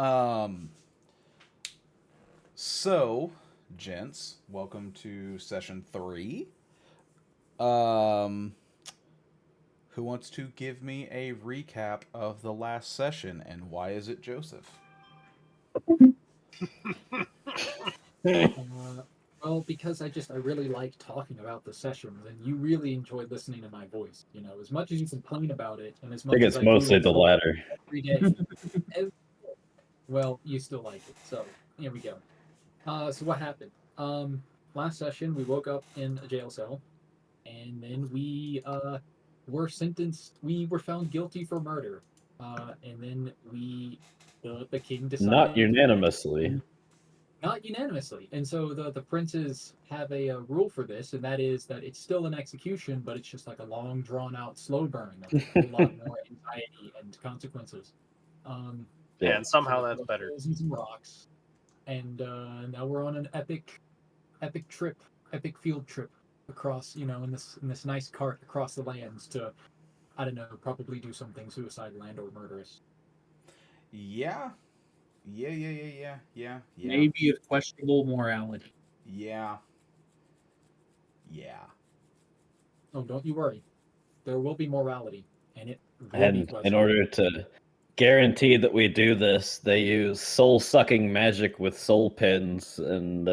Um, so, gents, welcome to session 3. Um, who wants to give me a recap of the last session and why is it Joseph? Uh, well, because I really like talking about the sessions, and you really enjoyed listening to my voice. As much as you complain about it, and as I think much as it's I do mostly it the latter. every day, every, well, you still like it. So here we go. So what happened? Last session we woke up in a jail cell, and then we were sentenced. We were found guilty for murder, and then the king Not decided. unanimously. Not unanimously. And so the princes have a rule for this, and that is that it's still an execution, but it's just like a long, drawn out, slow burn. There'll be a whole lot more anxiety and consequences. Um, Yeah. And so somehow we that's threw better. holes in some rocks, and now we're on an epic trip, epic field trip across, in this nice cart across the lands to, I don't know, probably do something suicidal and or murderous. Yeah. Yeah. Maybe of questionable morality. Yeah. Yeah. Oh, don't you worry, there will be morality, and it will be And in questionable. order to guarantee that we do this, they use soul sucking magic with soul pins and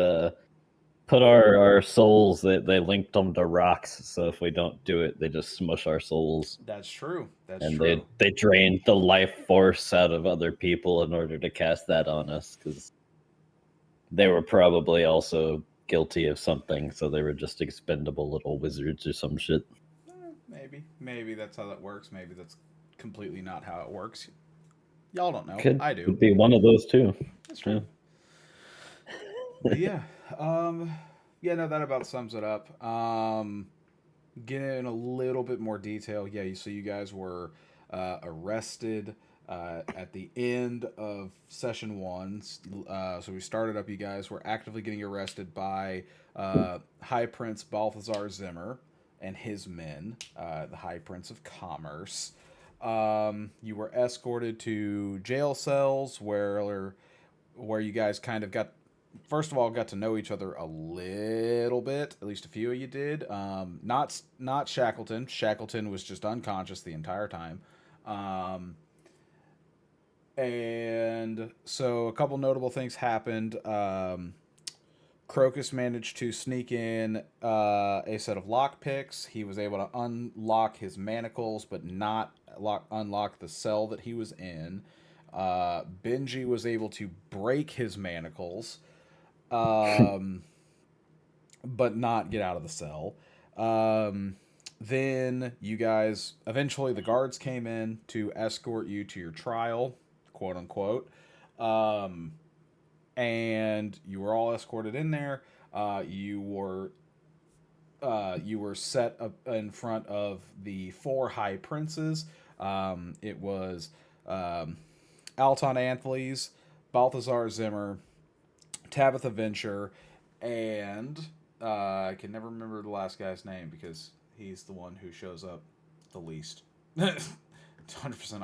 put our souls, they linked them to rocks. So if we don't do it, they just smush our souls. That's true. That's And true. they drain the life force out of other people in order to cast that on us because they were probably also guilty of something, so they were just expendable little wizards or some shit. Maybe that's how that works. Maybe that's completely not how it works. Y'all don't know. Could I do. be one of those too. That's Yeah. true. But yeah, um, yeah, no, that about sums it up. Get in a little bit more detail. Yeah, so you guys were arrested at the end of session 1. So we started up. You guys were actively getting arrested by High Prince Balthazar Zimmer and his men, the High Prince of Commerce. You were escorted to jail cells where you guys kind of got first of all got to know each other a little bit. At least a few of you did. Not Shackleton. Shackleton was just unconscious the entire time. Um, and so a couple notable things happened. Crocus managed to sneak in a set of lockpicks. He was able to unlock his manacles, but not unlock the cell that he was in. Benji was able to break his manacles, um, but not get out of the cell. Um, then you guys, eventually, the guards came in to escort you to your trial, quote unquote. Um, and you were all escorted in there. You were set up in front of the 4 high princes. It was um, Alton Anthles, Balthazar Zimmer, Tabitha Venture, and I can never remember the last guy's name because he's the one who shows up the least. 100%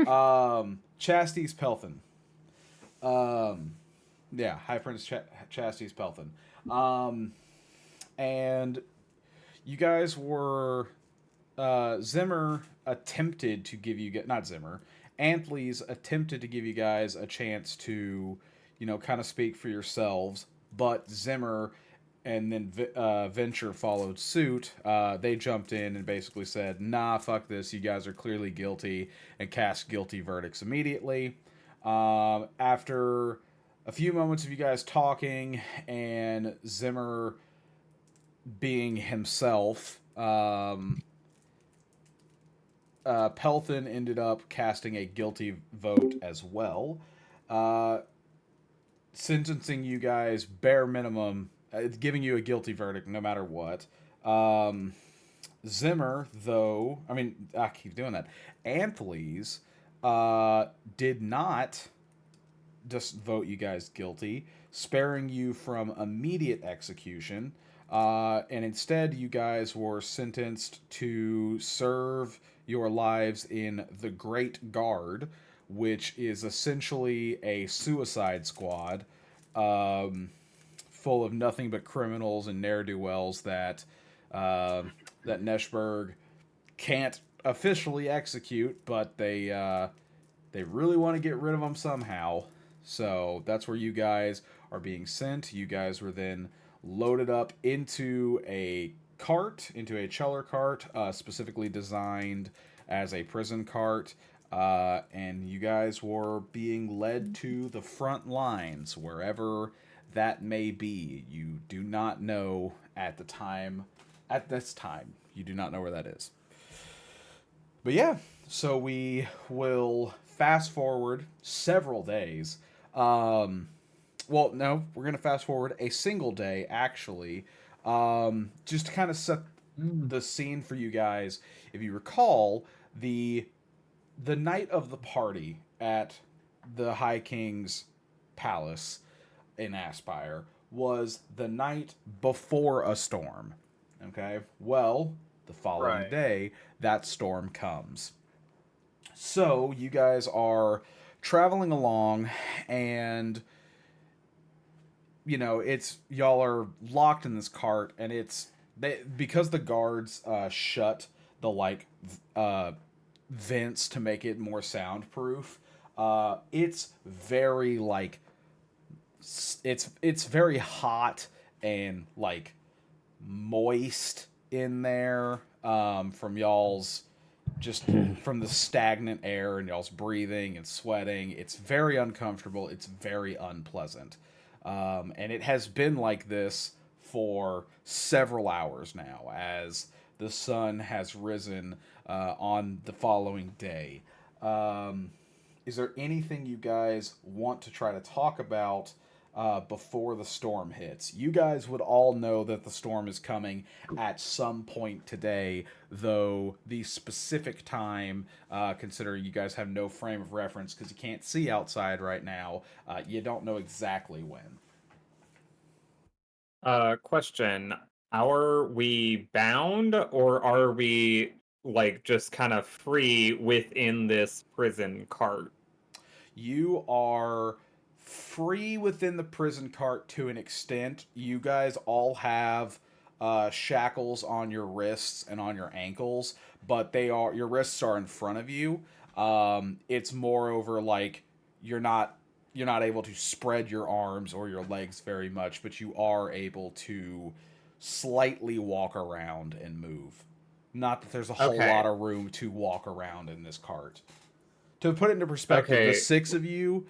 honest. Chastity's Pelthin. Um, yeah, High Prince Chastity's Pelthin. Um, and you guys were Zimmer attempted to give you not Zimmer. Antley's attempted to give you guys a chance to, kind of speak for yourselves, but Zimmer and then Venture followed suit. They jumped in and basically said, "Nah, fuck this. You guys are clearly guilty," and cast guilty verdicts immediately. After a few moments of you guys talking and Zimmer being himself, Pelthin ended up casting a guilty vote as well, uh, sentencing you guys bare minimum, giving you a guilty verdict no matter what. Um, Zimmer, though, I mean, I keep doing that. Anthony's did not just vote you guys guilty, sparing you from immediate execution. And instead, you guys were sentenced to serve your lives in the Great Guard, which is essentially a suicide squad, um, full of nothing but criminals and ne'er do wells uh, that Neshberg can't officially execute, but they really want to get rid of them somehow. So that's where you guys are being sent. You guys were then loaded up into a cart, into a Cheller cart, specifically designed as a prison cart. And you guys were being led to the front lines, wherever that may be. You do not know at this time, you do not know where that is. But yeah, so we will fast forward several days. Well, no, we're going to fast forward a single day, actually, just to kind of set the scene for you guys. If you recall, the night of the party at the High King's palace in Aspire was the night before a storm. Okay? Well, the following day, that storm comes. So, you guys are traveling along, and it's y'all are locked in this cart, and because the guards shut the vents to make it more soundproof. It's very it's very hot and moist in there, from y'all's just from the stagnant air and y'all's breathing and sweating. It's very uncomfortable. It's very unpleasant. And it has been like this for several hours now as the sun has risen on the following day. Is there anything you guys want to try to talk about before the storm hits? You guys would all know that the storm is coming at some point today, though the specific time, considering you guys have no frame of reference because you can't see outside right now, you don't know exactly when. Question. Are we bound or are we just kind of free within this prison cart? You are free within the prison cart to an extent. You guys all have shackles on your wrists and on your ankles, but your wrists are in front of you. It's moreover you're not able to spread your arms or your legs very much, but you are able to slightly walk around and move. Not that there's a whole lot of room to walk around in this cart. To put it into perspective, the six of you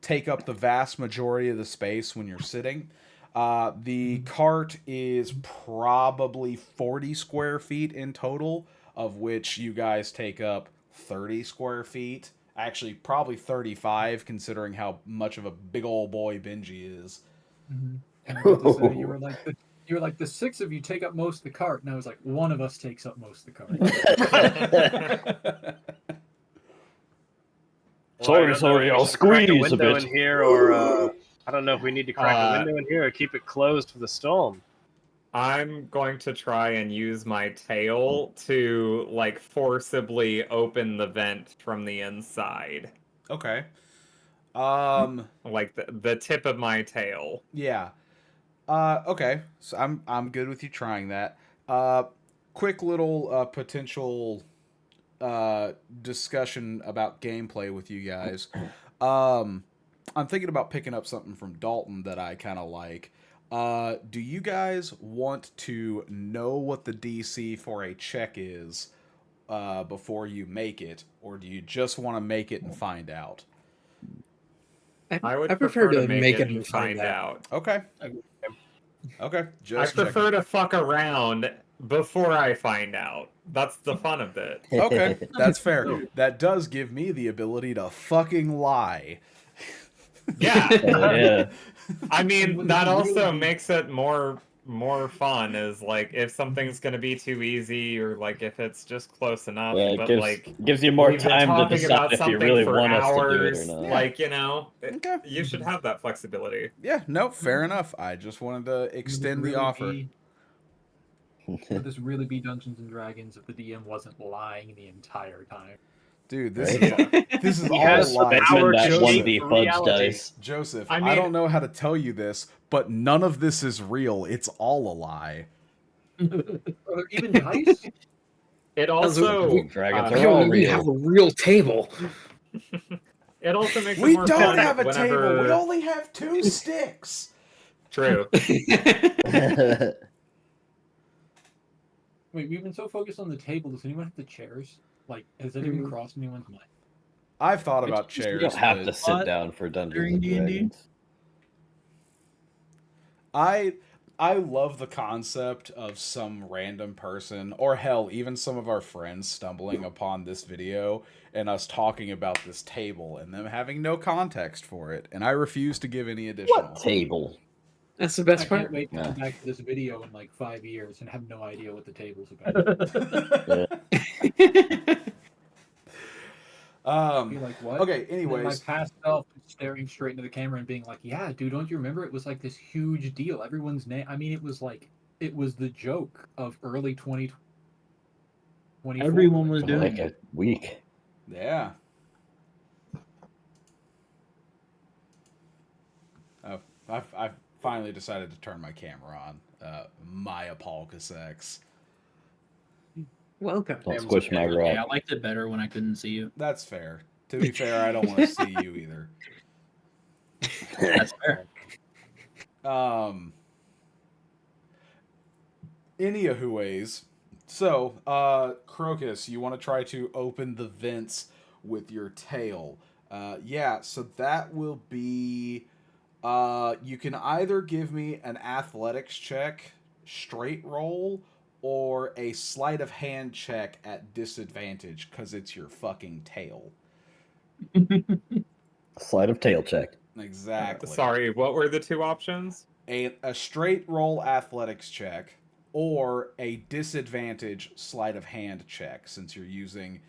take up the vast majority of the space when you're sitting. The cart is probably 40 square feet in total, of which you guys take up 30 square feet. Actually, probably 35, considering how much of a big old boy Benji is. I was about to say, you were like the six of you take up most of the cart, and I was like, one of us takes up most of the cart. Sorry, I'll squeeze a a window bit. in here, or I don't know if we need to crack a window in here or keep it closed for the storm. I'm going to try and use my tail to forcibly open the vent from the inside. Okay. Like the tip of my tail. Yeah. Okay. So I'm good with you trying that. Quick little potential discussion about gameplay with you guys. I'm thinking about picking up something from Dalton that I kind of like. Do you guys want to know what the DC for a check is before you make it, or do you just want to make it and find out? I would prefer to to make it and find out. Okay. Okay. I prefer to fuck around before I find out. That's the fun of it. Okay, that's fair. That does give me the ability to fucking lie. Yeah. Yeah. I mean, that also makes it more more fun is like if something's gonna be too easy or like if it's just close enough. Yeah, it but gives like gives you more we've been time to talking decide about if you something really for want us to do it or hours, not. Yeah. like you know, Okay. you should have that flexibility. Yeah, no, fair enough. I just wanted to extend the offer. Would this really be Dungeons and Dragons if the DM wasn't lying the entire time? Dude, this Right? is this is He all has the lies. power that to one shape D fudge reality. dice. Joseph, I I mean- don't know how to tell you this, but none of this is real. It's all a lie. Or even dice? It Also, also Dragons We are all don't even real. have a real table. it also makes it We more don't fun have a whenever table. We only have 2 sticks. true. Wait, we've been so focused on the table. Does anyone have the chairs? Like, has that even crossed anyone's mind? I've thought It's about just- You chairs. don't have but to sit down for Dungeons during and D&D? Dragons. I love the concept of some random person, or hell, even some of our friends stumbling upon this video and us talking about this table and them having no context for it, and I refuse to give any additional. What table? That's the I best can't part. wait to Yeah. come back to this video in like 5 years and have no idea what the table's about. Be like, what? Okay, And then my anyways, past self staring straight into the camera and being like, "Yeah, dude, don't you remember? It was like this huge deal. Everyone's name. I mean, it was the joke of early 2024. Everyone was For doing like it. a week. yeah. I've finally decided to turn my camera on. Maya Palkasex. Welcome. Don't It was squish my better. rock. Yeah, I liked it better when I couldn't see you. That's fair. To be fair, I don't want to see you either. That's fair. Anywhoways, so Crocus, you want to try to open the vents with your tail. Yeah, so that will be. You can either give me an athletics check, straight roll, or a sleight of hand check at disadvantage because it's your fucking tail. Sleight of tail check. Exactly. Sorry, what were the two options? A straight roll athletics check or a disadvantage sleight of hand check since you're using.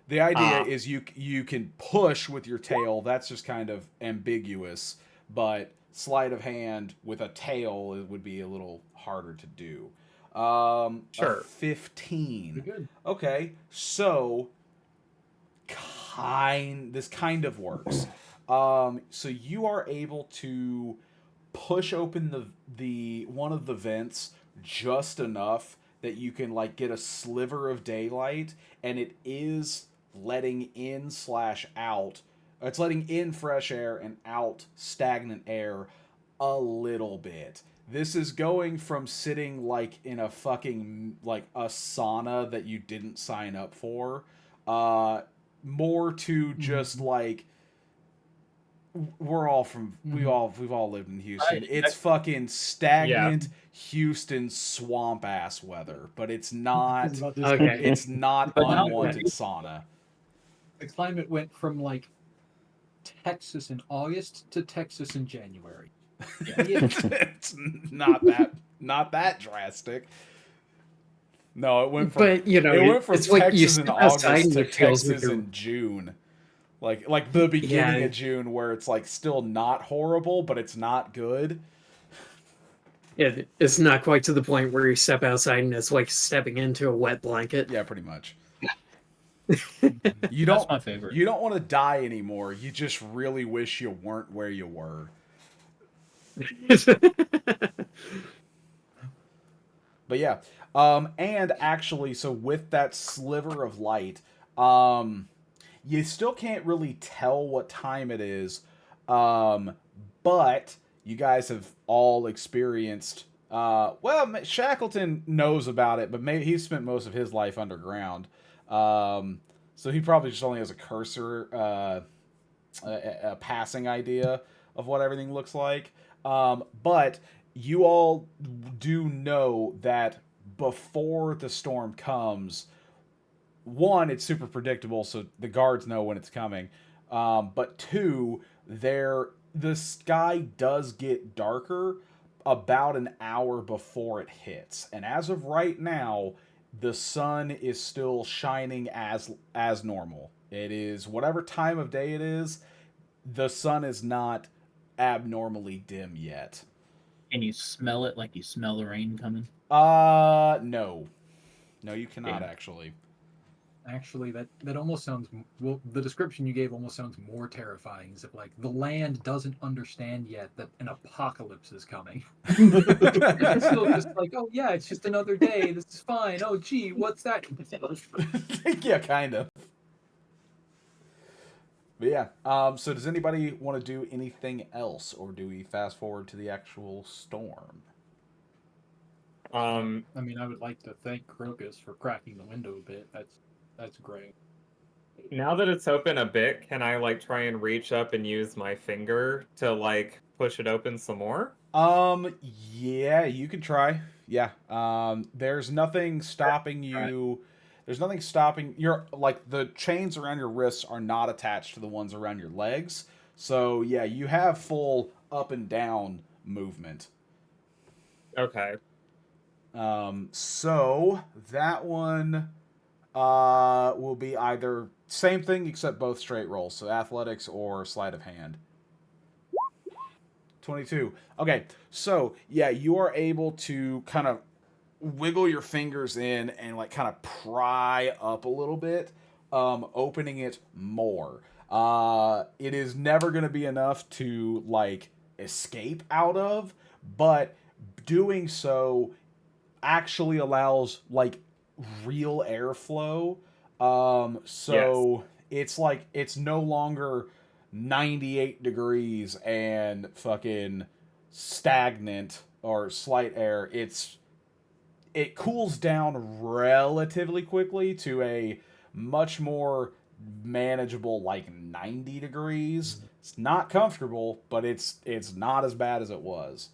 The idea is you can push with your tail. That's just kind of ambiguous, but sleight of hand with a tail it would be a little harder to do. Sure. A 15. Pretty good. Okay, so this kind of works. So you are able to push open the one of the vents just enough that you can like get a sliver of daylight, and it is letting in / out. It's letting in fresh air and out stagnant air a little bit. This is going from sitting like in a fucking like a sauna that you didn't sign up for, more to just like we're all from we've all lived in Houston. Right. It's fucking stagnant Houston swamp ass weather, but it's not Okay. it's not But now- unwanted sauna. The climate went from like Texas in August to Texas in January. It's not that drastic. No, it went from But you know, it went from it's like you Texas in step outside August and to it feels Texas like you're- in June. Like the beginning Yeah. of June where it's like still not horrible, but it's not good. It's not quite to the point where you step outside and it's like stepping into a wet blanket. Yeah, pretty much. That's You don't my favorite. You don't want to die anymore. You just really wish you weren't where you were. But yeah. And actually, so with that sliver of light, you still can't really tell what time it is. But you guys have all experienced. Well, Shackleton knows about it, but maybe he's spent most of his life underground. So he probably just only has a cursor, a passing idea of what everything looks like. But you all do know that before the storm comes, one, it's super predictable, so the guards know when it's coming. But two, the sky does get darker, about an hour before it hits. And as of right now, the sun is still shining as normal. It is whatever time of day it is, the sun is not abnormally dim yet. Can you smell it like you smell the rain coming? No. No, you cannot Damn. actually. Actually, that almost sounds well. The description you gave almost sounds more terrifying. As if like the land doesn't understand yet that an apocalypse is coming. It's still just like, oh yeah, it's just another day. This is fine. Oh gee, what's that? Yeah, kind of. But yeah, so does anybody want to do anything else, or do we fast forward to the actual storm? I mean, I would like to thank Crocus for cracking the window a bit. That's great. Now that it's open a bit, can I like try and reach up and use my finger to like push it open some more? Yeah, you can try. Yeah. There's nothing stopping you. There's nothing stopping your like the chains around your wrists are not attached to the ones around your legs. So yeah, you have full up and down movement. Okay. So that one will be either same thing except both straight rolls, so athletics or sleight of hand. 22. Okay, so yeah, you are able to kind of wiggle your fingers in and like kind of pry up a little bit, opening it more. It is never going to be enough to like escape out of, but doing so actually allows like real airflow. So it's like it's no longer 98 degrees and fucking stagnant or slight air. It cools down relatively quickly to a much more manageable like 90 degrees. It's not comfortable, but it's not as bad as it was.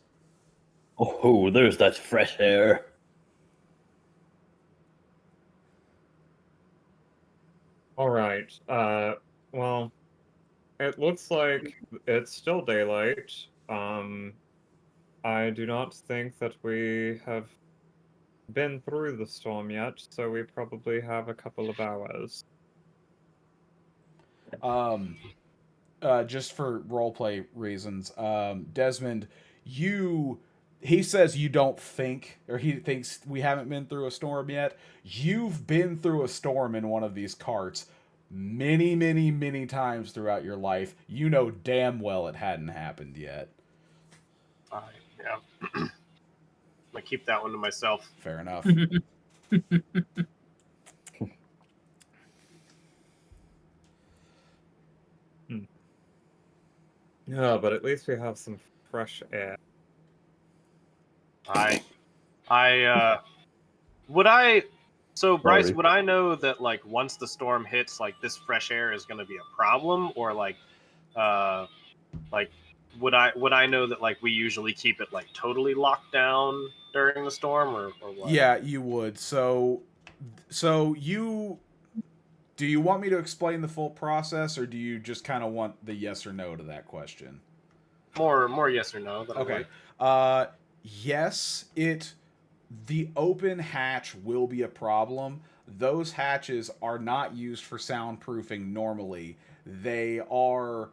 Oh, there's that fresh air. All right. Well, it looks like it's still daylight. I do not think that we have been through the storm yet, so we probably have a couple of hours. Um, just for roleplay reasons, Desmond, he says you don't think, or he thinks we haven't been through a storm yet. You've been through a storm in one of these carts many, many, many times throughout your life. You know damn well it hadn't happened yet. Yeah. I'm gonna keep that one to myself. Fair enough. Yeah, but at least we have some fresh air. Would I? So Bryce, Sorry. would I know that like once the storm hits, like this fresh air is going to be a problem, or uh, like would I know that like we usually keep it like totally locked down during the storm, or what? Yeah, you would. So do you want me to explain the full process, or do you just kind of want the yes or no to that question? More yes or no. That'll Okay. work. Yes, the open hatch will be a problem. Those hatches are not used for soundproofing normally. They are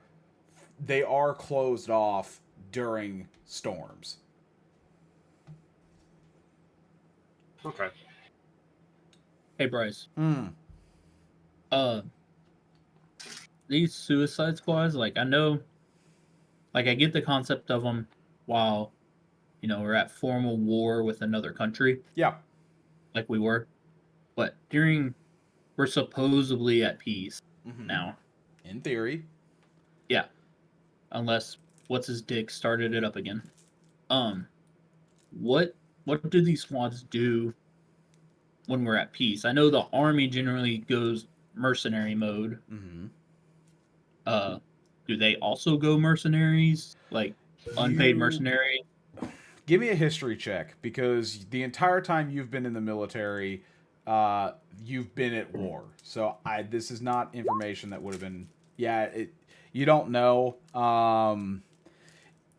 closed off during storms. Okay. Hey Bryce. Hmm. These suicide squads, like I know, like I get the concept of them while, we're at formal war with another country, Yeah. like we were, but we're supposedly at peace Mm-hmm. now. In theory. Yeah, unless what's his dick started it up again. What do these squads do when we're at peace? I know the army generally goes mercenary mode. Mm-hmm. Do they also go mercenaries, like unpaid You mercenary? give me a history check, because the entire time you've been in the military, you've been at war. So this is not information that would have been. Yeah, you don't know.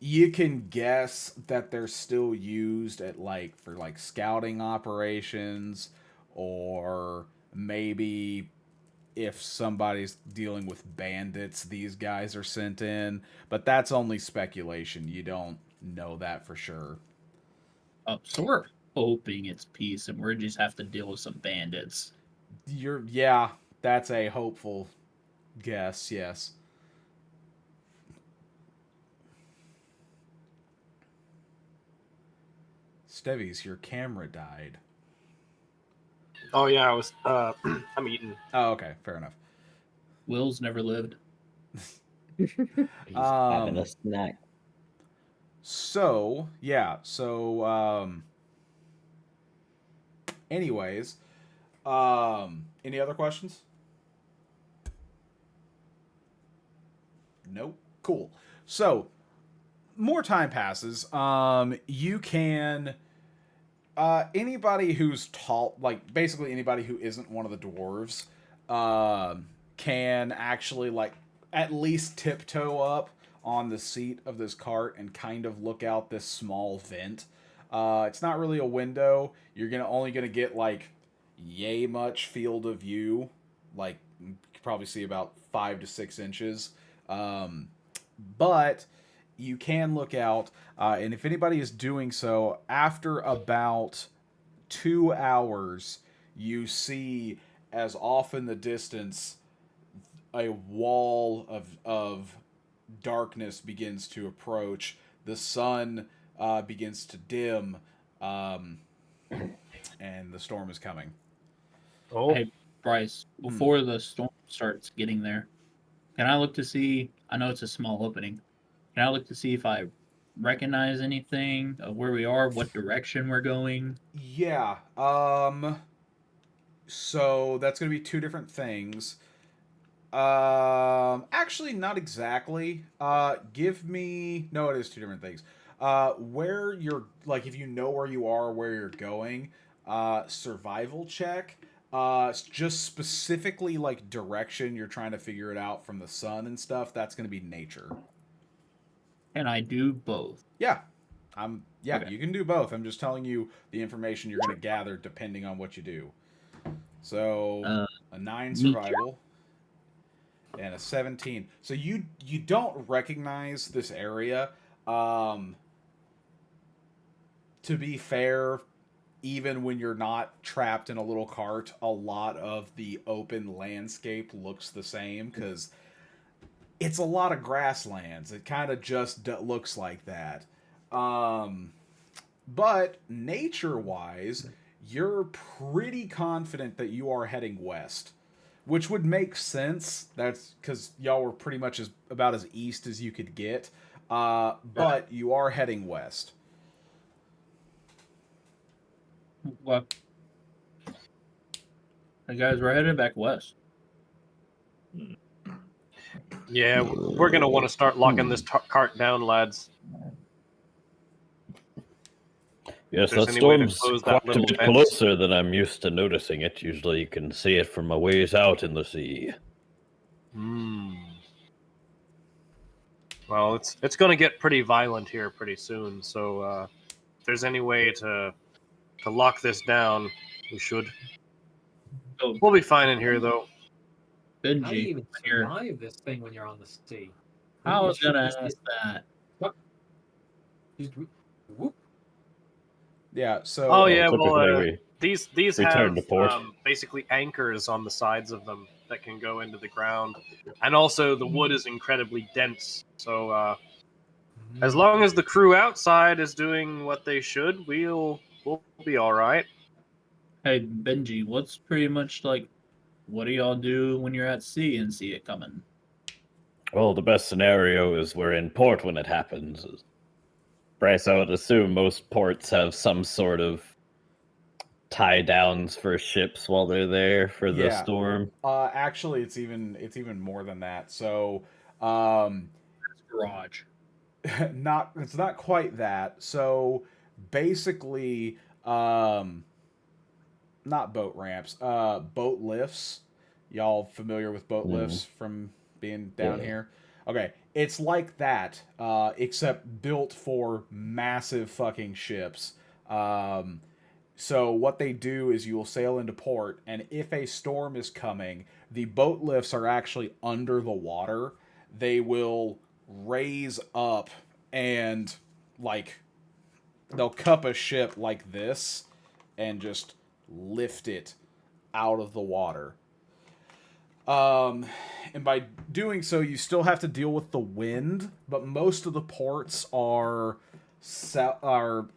You can guess that they're still used at like for like scouting operations, or maybe if somebody's dealing with bandits, these guys are sent in. But that's only speculation. You don't know that for sure. So we're hoping it's peace, and we just have to deal with some bandits. Yeah, that's a hopeful guess. Yes. Stevies, your camera died. Oh yeah, I was. I'm eating. Oh, okay, fair enough. Will's never lived. He's having Um, a snack. So yeah, anyways, any other questions? Nope. Cool. So more time passes. You can anybody who's tall, like basically anybody who isn't one of the dwarves, can actually like at least tiptoe up on the seat of this cart and kind of look out this small vent. It's not really a window. You're only gonna get like yay much field of view, like you could probably see about 5 to 6 inches. Um, but you can look out, and if anybody is doing so, after about 2 hours, you see as off in the distance a wall of darkness begins to approach. The sun begins to dim, um, and the storm is coming. Oh, Hey, Bryce, before the storm starts getting there, can I look to see? I know it's a small opening. Can I look to see if I recognize anything of where we are, what direction we're going? Yeah. So that's going to be two different things. Actually, not exactly. Give me. No, it is two different things. Where you're like, if you know where you are, where you're going, survival check. Just specifically like direction. You're trying to figure it out from the sun and stuff. That's going to be nature. Can I do both? Yeah. Yeah, Okay. you can do both. I'm just telling you the information you're going to gather depending on what you do. So, a 9 neat. survival and a 17. So you don't recognize this area. Um to be fair, even when you're not trapped in a little cart, a lot of the open landscape looks the same cuz it's a lot of grasslands. It kind of just looks like that. Um But nature wise, you're pretty confident that you are heading west, which would make sense. That's because y'all were pretty much about as east as you could get. But you are heading west. Well, hey guys, we're headed back west. yeah, we're gonna want to start locking this cart down, lads. Yes, there's that any way to storm's close quite that a little bit vent. closer than I'm used to noticing it. Usually you can see it from a ways out in the sea. Well, it's gonna get pretty violent here pretty soon. So if there's any way to lock this down, we should. So, We'll be fine in here, though. How do you Benji, even here. survive this thing when you're on the sea? I was Your gonna ship ask that. just whoop. Yeah. So. Oh yeah, typically well these we turn have to port. basically anchors on the sides of them that can go into the ground, and also the wood is incredibly dense. So as long as the crew outside is doing what they should, we'll be all right. Hey, Benji, what's pretty much like, what do y'all do when you're at sea and see it coming? Well, the best scenario is we're in port when it happens. Bryce, I would assume most ports have some sort of tie downs for ships while they're there for the Yeah. storm. Actually, it's even more than that. So, um, Garage. it's not quite that. So basically, not boat ramps, boat lifts. Y'all familiar with boat lifts from being down Yeah. here? Okay, it's like that, except built for massive fucking ships. Um, so what they do is you will sail into port, and if a storm is coming, the boat lifts are actually under the water. They will raise up and like they'll cup a ship like this and just lift it out of the water. Um, and by doing so, you still have to deal with the wind, but most of the ports are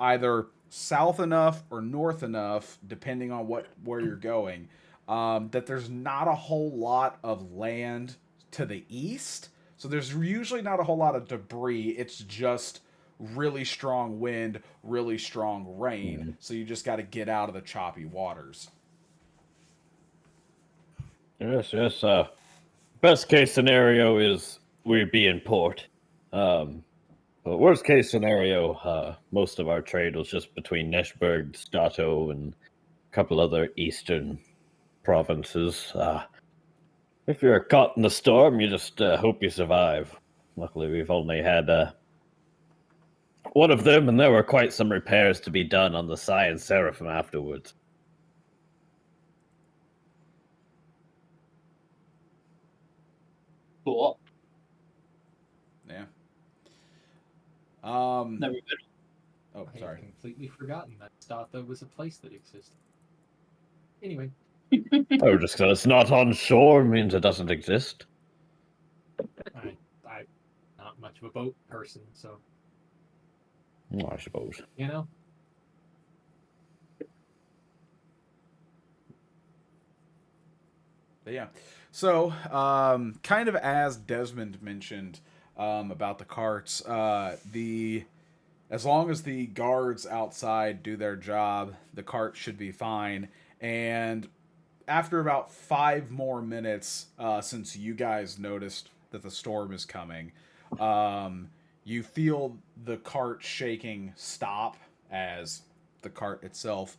either south enough or north enough, depending on where you're going, that there's not a whole lot of land to the east. So there's usually not a whole lot of debris. It's just really strong wind, really strong rain. So you just got to get out of the choppy waters. Yes, yes. Best case scenario is we be in port. But worst case scenario, most of our trade was just between Neshburg, Stato, and a couple other eastern provinces. If you're caught in the storm, you just hope you survive. Luckily, we've only had one of them, and there were quite some repairs to be done on the Psy and Seraphim afterwards. Cool. Yeah. Never been. Oh, I sorry. had completely forgotten that Statha was a place that existed. Anyway, Oh, just because it's not on shore means it doesn't exist. I'm not much of a boat person, so Oh, I suppose. you know. But yeah. So, kind of as Desmond mentioned about the carts, the as long as the guards outside do their job, the cart should be fine. And after about 5 more minutes, since you guys noticed that the storm is coming, you feel the cart shaking stop as the cart itself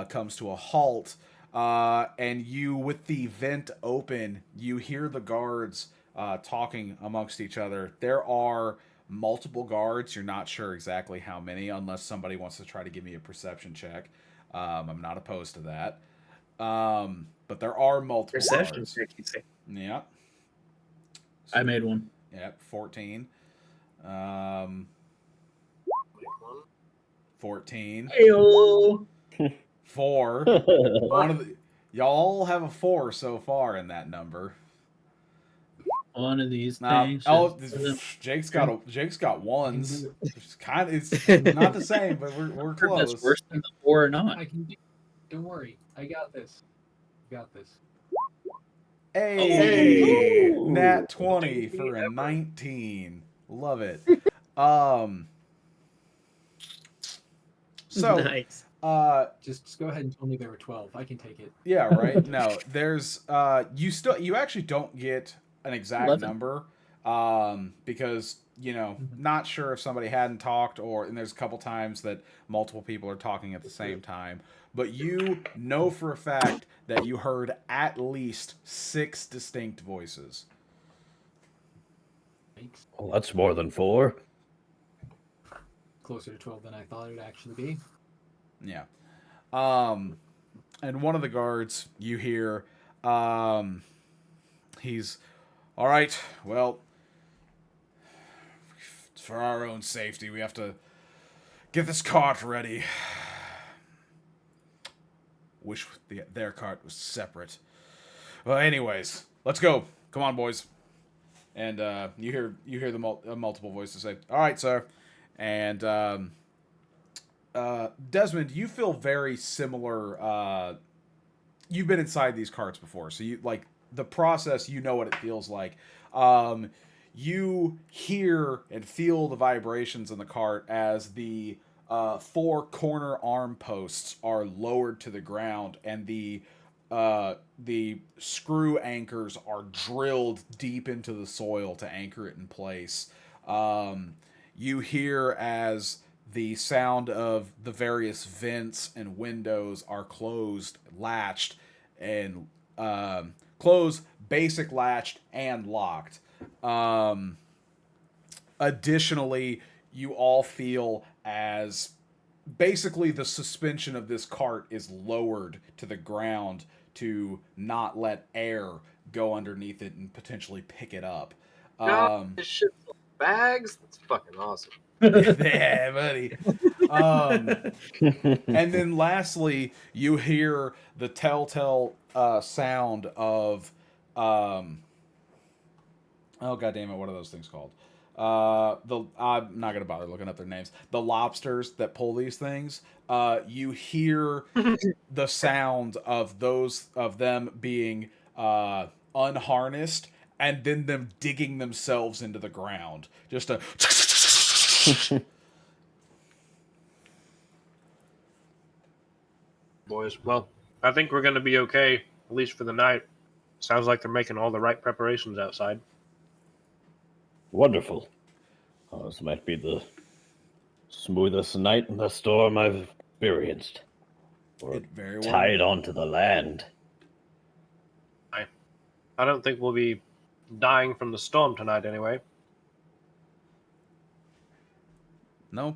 comes to a halt. And you, with the vent open, you hear the guards talking amongst each other. There are multiple guards. You're not sure exactly how many, unless somebody wants to try to give me a perception check. I'm not opposed to that. But there are multiple Perception guards. check, you say. Yeah. I made one. Yep, 14. Um, 14. Ayo. 4. One of the y'all have a 4 so far in that number. One of these Now, things. Jake's got ones. do It's not the same, but we're close. That's worse than the 4 or not. I can do. Don't worry, I got this. Got this. Hey, Oh. nat 20 for a 19. Love it. So, Nice. Just go ahead and tell me there were 12. I can take it. yeah, right. No, there's you actually don't get an exact 11. number because not sure if somebody hadn't talked and there's a couple times that multiple people are talking at the same time, but you know for a fact that you heard at least 6 distinct voices. Thanks. Well, that's more than 4. Closer to 12 than I thought it would actually be. Yeah. And one of the guards you hear, he's all right. Well, for our own safety, we have to get this cart ready. Wish their cart was separate. Well, anyways, let's go. Come on, boys. And you hear the multiple voices say, "All right, sir." And Desmond, you feel very similar. You've been inside these carts before, so you like the process. You know what it feels like. You hear and feel the vibrations in the cart as the 4 corner arm posts are lowered to the ground, and the screw anchors are drilled deep into the soil to anchor it in place. You hear as the sound of the various vents and windows are closed, latched, and closed, basic latched, and locked. Additionally, you all feel as basically the suspension of this cart is lowered to the ground to not let air go underneath it and potentially pick it up. This shit's full of bags. That's fucking awesome. Yeah, buddy. And then lastly, you hear the telltale sound of oh god damn it, what are those things called? The I'm not gonna bother looking up their names. The lobsters that pull these things. You hear the sound of them being unharnessed and then them digging themselves into the ground. Just a Boys, well, I think we're gonna be okay, at least for the night. Sounds like they're making all the right preparations outside. Wonderful. Oh, this might be the smoothest night in the storm I've experienced. We're It very well. tied onto the land. I don't think we'll be dying from the storm tonight anyway. No.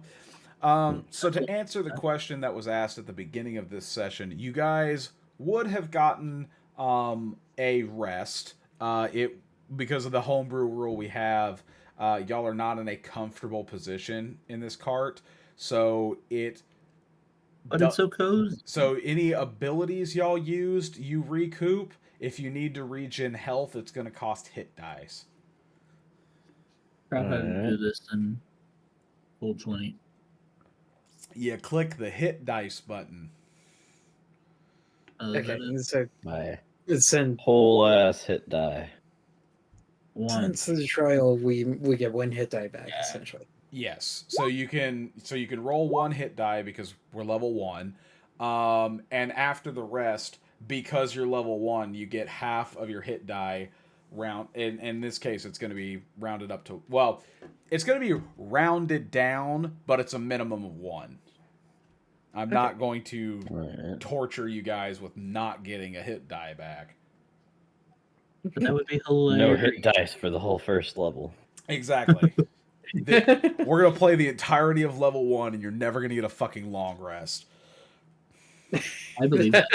So to answer the question that was asked at the beginning of this session, you guys would have gotten a rest. It because of the homebrew rule we have, y'all are not in a comfortable position in this cart, so But it's so cozy. so any abilities y'all used, you recoup. If you need to regen health, it's going to cost hit dice. Try to do this in full 20. You click the hit dice button. Okay, so My since whole ass hit die. One. the trial, we get one hit die back Yeah. essentially. Yes. So you can roll one hit die because we're level 1. And after the rest, because you're level 1, you get half of your hit die round in this case it's going to be rounded up to it's going to be rounded down, but it's a minimum of 1. I'm not going to torture you guys with not getting a hit die back. But that would be hilarious. No hit dice for the whole first level. Exactly. We're going to play the entirety of level 1 and you're never going to get a fucking long rest. I believe that.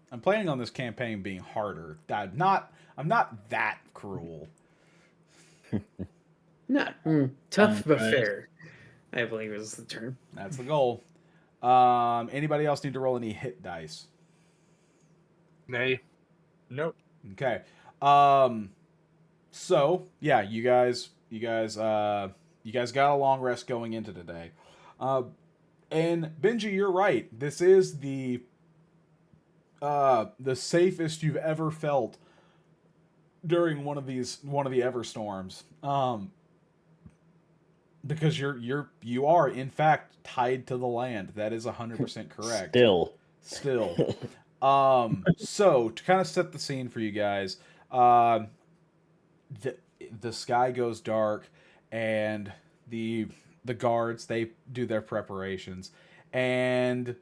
I'm planning on this campaign being harder. I'm not that cruel. No, tough but Right. fair, I believe is the term. That's the goal. Anybody else need to roll any hit dice? Nay. Nope. Okay. So yeah, you guys got a long rest going into today. And Benji, you're right. This is the safest you've ever felt during one of the Everstorms. Because you are in fact tied to the land. That is 100% correct. Still. So to kind of set the scene for you guys, the sky goes dark and the guards, they do their preparations and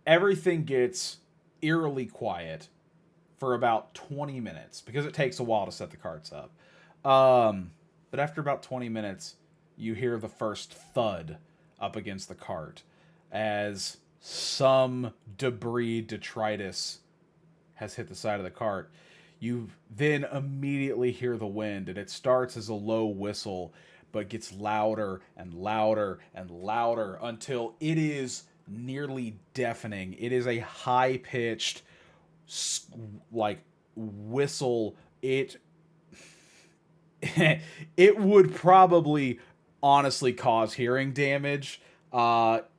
everything gets eerily quiet for about 20 minutes because it takes a while to set the carts up. But after about 20 minutes, you hear the first thud up against the cart as some debris detritus has hit the side of the cart. You then immediately hear the wind, and it starts as a low whistle, but gets louder and louder and louder until it is nearly deafening. It is a high-pitched, like, whistle. It would probably honestly cause hearing damage, but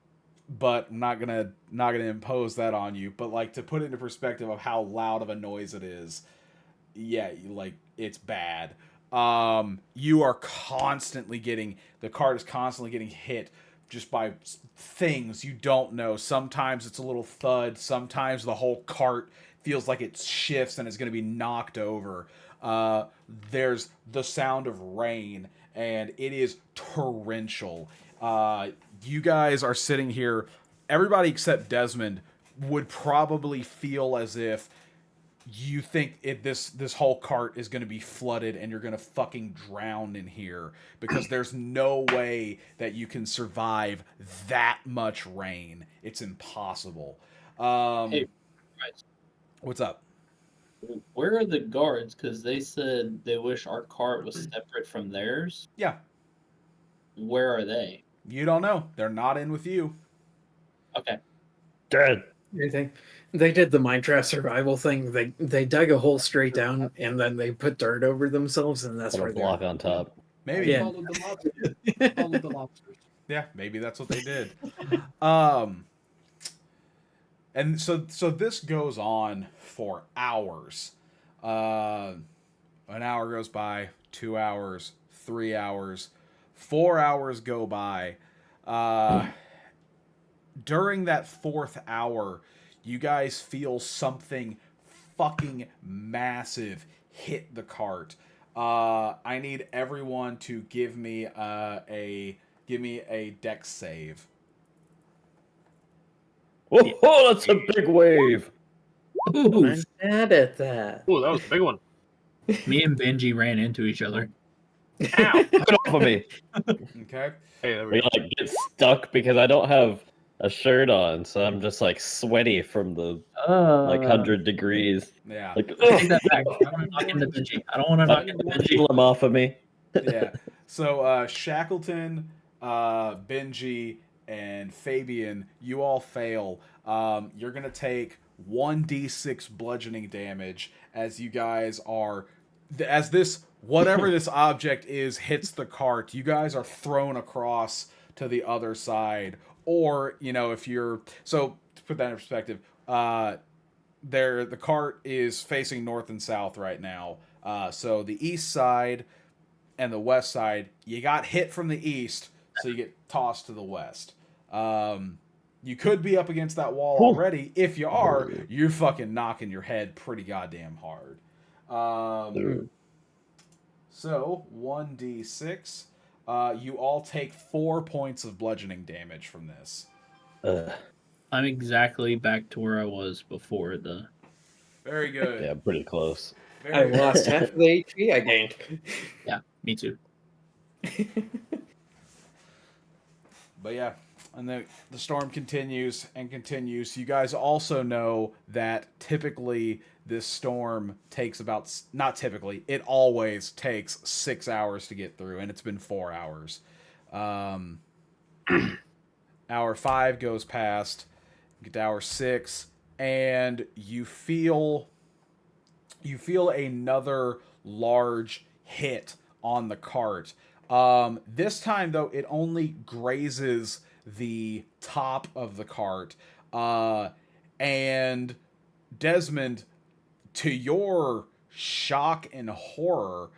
I'm not gonna impose that on you. But like, to put it into perspective of how loud of a noise it is, yeah, like, it's bad. You are constantly getting, the cart is constantly getting hit just by things you don't know. Sometimes it's a little thud. Sometimes the whole cart feels like it shifts and is going to be knocked over. There's the sound of rain, and it is torrential. You guys are sitting here. Everybody except Desmond would probably feel as if you think this whole cart is going to be flooded and you're going to fucking drown in here because there's no way that you can survive that much rain. It's impossible. Hey, guys, What's up? where are the guards? Because they said they wish our cart was separate from theirs. Yeah, Where are they? you don't know. They're not in with you. Okay. Dead. They did the Minecraft survival thing. They dug a hole straight down and then they put dirt over themselves, and that's Put a where block they're. on top. Maybe. Yeah. Followed the lobsters. Followed the lobsters. Yeah, maybe that's what they did. And so this goes on for hours. An hour goes by, 2 hours, 3 hours, 4 hours go by. During that fourth hour, you guys feel something fucking massive hit the cart. I need everyone to give me a dex save. Oh, that's a big wave. Ooh, I'm bad at that. Oh, that was a big one. me and Benji ran into each other. Ow. Get off of me. Okay. Hey, there we We go. like get stuck because I don't have a shirt on, so I'm just like sweaty from the like 100 degrees. Yeah. Like, Take that back. I don't want to knock into Benji. I don't want to knock into Benji. peel him off of me. Yeah. So Shackleton, Benji, and Fabian, you all fail. You're gonna take 1d6 bludgeoning damage as you guys are, as this whatever this object is hits the cart. You guys are thrown across to the other side, or if you're so to put that in perspective, the cart is facing north and south right now. So the east side and the west side, you got hit from the east, so you get tossed to the west. You could be up against that wall already. If you are, you're fucking knocking your head pretty goddamn hard. So 1d6. You all take 4 points of bludgeoning damage from this. I'm exactly back to where I was before the. Very good. Yeah, pretty close. I Very lost half the HP I gained. Yeah, me too. But yeah, and the storm continues and continues. You guys also know that typically this storm takes not typically, it always takes 6 hours to get through, and it's been 4 hours. Hour 5 goes past, get to hour 6, and you feel another large hit on the cart. This time, though, it only grazes the top of the cart. And Desmond, to your shock and horror,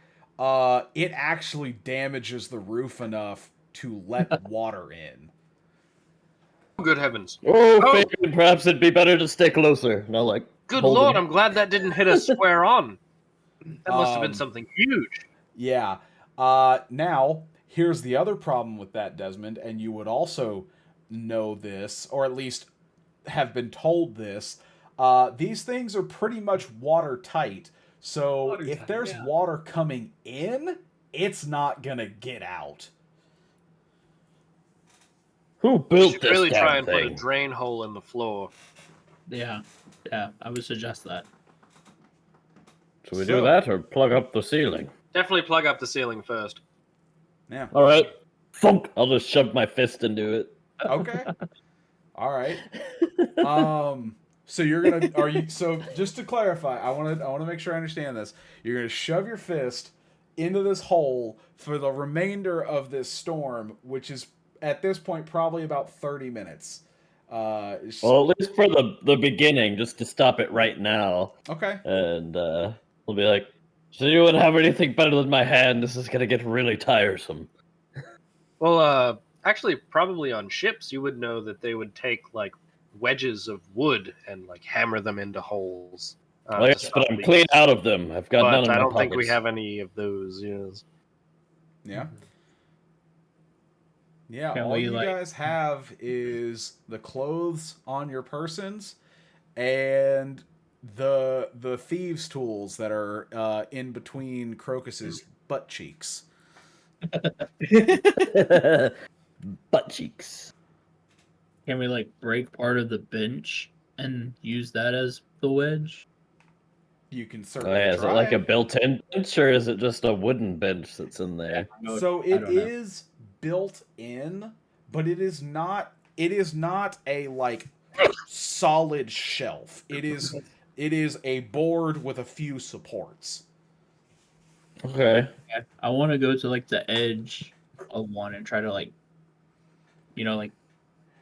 it actually damages the roof enough to let water in. Good heavens. Oh, Fabian, perhaps it'd be better to stay closer. No, like. Good hold lord, him. I'm glad that didn't hit us square on. That must have been Um, something huge. Yeah. Now, here's the other problem with that, Desmond, and you would also know this, or at least have been told this. These things are pretty much watertight. So if Watertight, there's yeah. water coming in, it's not going to get out. Who We built should this really damn try and put a thing? drain hole in the floor. Yeah, I would suggest that. Should we So- do that or plug up the ceiling? Definitely plug up the ceiling first. Yeah. All right. Thunk. I'll just shove my fist into it. Okay. All right. So so just to clarify, I want to make sure I understand this. You're going to shove your fist into this hole for the remainder of this storm, which is at this point probably about 30 minutes. Well, at least for the beginning, just to stop it right now. Okay. And we'll be like, does anyone have anything better than my hand? This is going to get really tiresome. Well, actually, probably on ships, you would know that they would take like wedges of wood and like hammer them into holes. Well, to yes, stop but I'm leaks. clean out of them. I've got none But in I my don't think we pockets. have any of those. Yes. Yeah. Yeah, Can all we, you like- guys have is the clothes on your persons and the thieves' tools that are in between Crocus's butt cheeks. Butt cheeks. Can we like break part of the bench and use that as the wedge? You can Oh, certainly yeah, is it try. like a built-in bench, or is it just a wooden bench that's in there? So I it don't know. is built in, but it is not. It is not a like solid shelf. It is a board with a few supports. Okay. I want to go to like the edge of one and try to like, like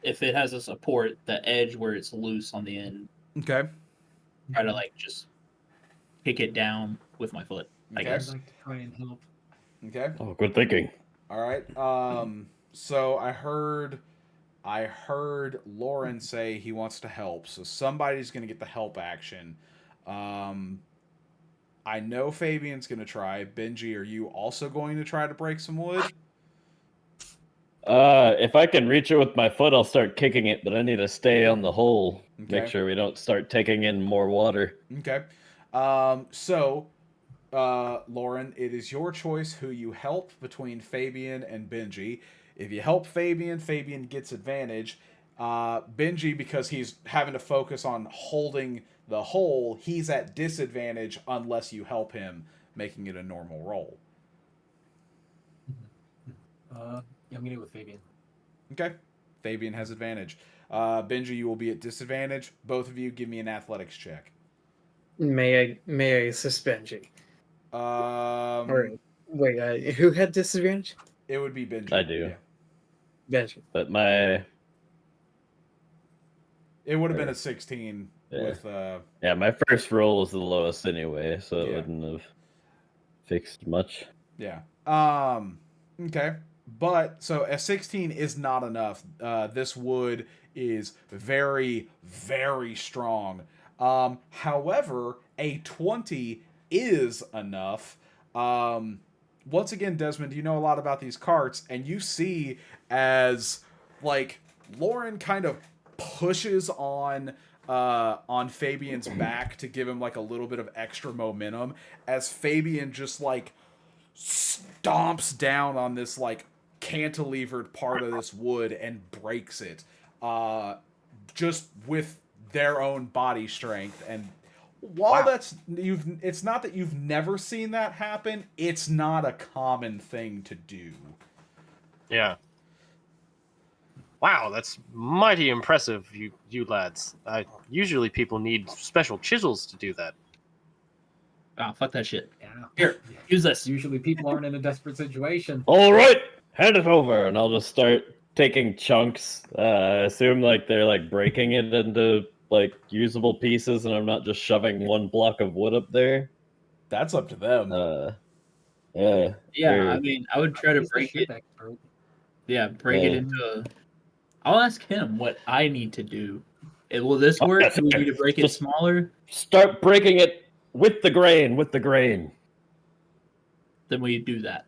if it has a support, the edge where it's loose on the end, Okay. try to like just kick it down with my foot. I Okay. I'd guess. like to try and help. Okay. Oh, good thinking. All right. So I heard Lauren say he wants to help. So somebody's going to get the help action. I know Fabian's going to try. Benji, are you also going to try to break some wood? If I can reach it with my foot, I'll start kicking it, but I need to stay on the hole. Okay. Make sure we don't start taking in more water. Okay. Lauren, it is your choice who you help between Fabian and Benji. If you help Fabian, Fabian gets advantage. Benji, because he's having to focus on holding the hole, he's at disadvantage unless you help him, making it a normal roll. Yeah, I'm gonna go with Fabian. Okay. Fabian has advantage. Benji, you will be at disadvantage. Both of you give me an athletics check. May I assist Benji? Or wait, who had disadvantage? It would be Benji. I do. Yeah. Benji. But my It would have been a 16 Yeah. with my first roll was the lowest anyway, so it Yeah. wouldn't have fixed much. Yeah. Okay. But so a 16 is not enough. This wood is very, very strong. However, a 20 is enough. Once again, Desmond, you know a lot about these carts, and you see as like Lauren kind of pushes on Fabian's back to give him like a little bit of extra momentum, as Fabian just like stomps down on this like cantilevered part of this wood and breaks it, just with their own body strength. And while it's not that you've never seen that happen, it's not a common thing to do. Yeah. Wow, that's mighty impressive, you lads. Usually people need special chisels to do that. Ah, fuck that shit. Yeah. Here, use this. Usually people aren't in a desperate situation. All right, hand it over, and I'll just start taking chunks. I assume like they're like breaking it into like usable pieces, and I'm not just shoving one block of wood up there. That's up to them. Yeah. Yeah, Here. I mean, I would try to He's the break ship it. expert. Yeah, break it Yeah. into a. I'll ask him what I need to do. Will this work? Okay, Do we need to break it just- smaller? Start breaking it with the grain. Then we do that.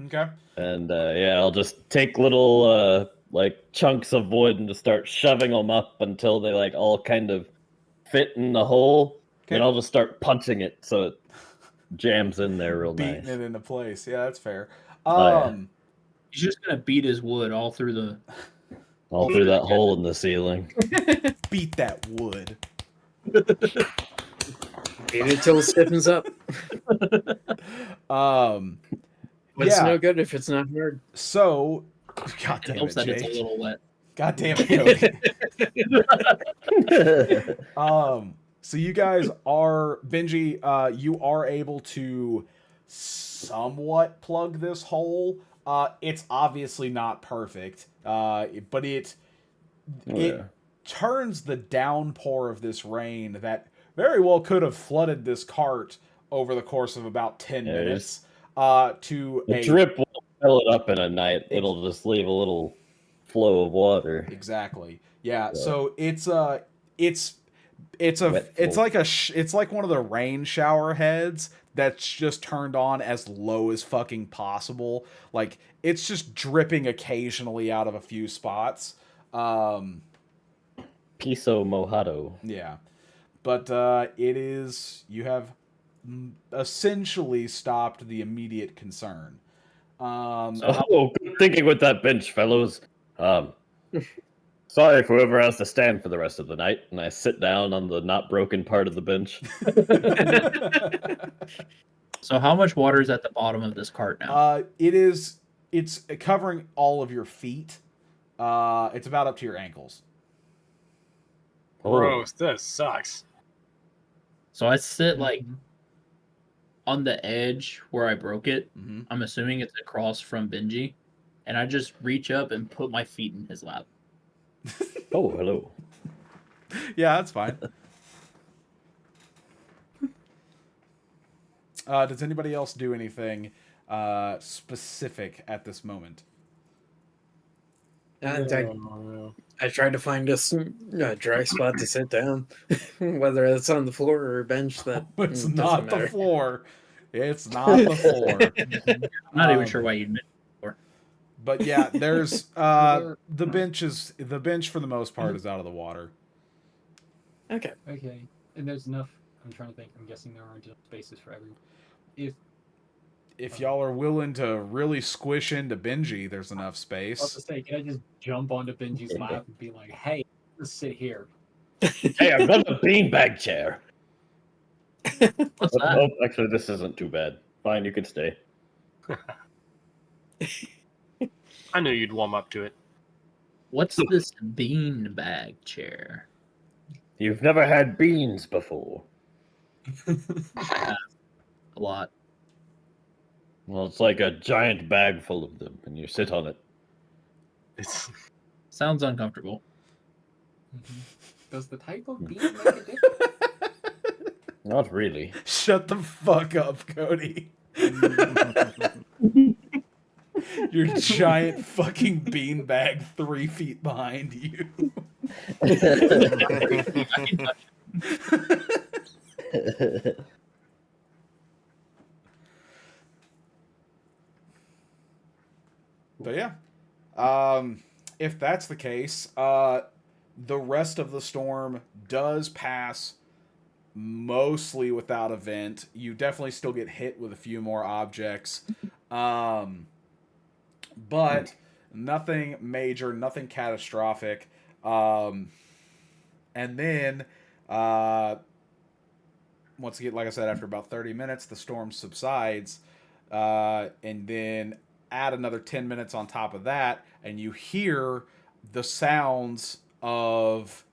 Okay. And I'll just take little like chunks of wood and just start shoving them up until they like all kind of fit in the hole. Okay. Then I'll just start punching it so it jams in there real Beating nice. it into place. Yeah, that's fair. Oh, yeah. He's just gonna beat his wood all through the. All through that hole in the ceiling. Beat that wood. Beat it till it stiffens up. But it's Yeah. no good if it's not hard. So, God It damn helps it, that it's a Jake. little wet. God damn it, Cody. So you guys are Benji. You are able to somewhat plug this hole. It's obviously not perfect, but it turns the downpour of this rain that very well could have flooded this cart over the course of about 10 minutes to The drip won't fill it up in a night. It'll just leave a little flow of water. Exactly. Yeah. Yeah. So it's like one of the rain shower heads that's just turned on as low as fucking possible. Like it's just dripping occasionally out of a few spots. Piso mojado. Yeah. but you have essentially stopped the immediate concern. Oh, good thinking with that bench, fellows. Um, sorry for whoever has to stand for the rest of the night. And I sit down on the not broken part of the bench. So how much water is at the bottom of this cart now? It's covering all of your feet. It's about up to your ankles. Oh, Gross. This sucks. So I sit like on the edge where I broke it. Mm-hmm. I'm assuming it's across from Benji, and I just reach up and put my feet in his lap. oh, hello. Yeah, that's fine. Does anybody else do anything specific at this moment? I tried to find us a dry spot to sit down, whether it's on the floor or a bench. That It's doesn't not the matter. floor. It's not the floor. I'm not even sure why you'd admit it. But yeah, there's the bench for the most part is out of the water. Okay. Okay, and there's enough. I'm trying to think. I'm guessing there aren't enough spaces for everyone. If y'all are willing to really squish into Benji, there's enough I was space. to say, can I just jump onto Benji's lap and be like, "Hey, let's sit here." Hey, I've got a beanbag chair. What's that? Oh, actually, this isn't too bad. Fine, you can stay. I knew you'd warm up to it. What's this bean bag chair? You've never had beans before. A lot. Well, it's like a giant bag full of them, and you sit on it. It's Sounds uncomfortable. Does the type of bean make a difference? Not really. Shut the fuck up, Cody. Your giant fucking beanbag 3 feet behind you. But yeah, if that's the case, the rest of the storm does pass mostly without event. You definitely still get hit with a few more objects, but nothing major, nothing catastrophic. And then, once again, like I said, after about 30 minutes, the storm subsides, and then add another 10 minutes on top of that, and you hear the sounds of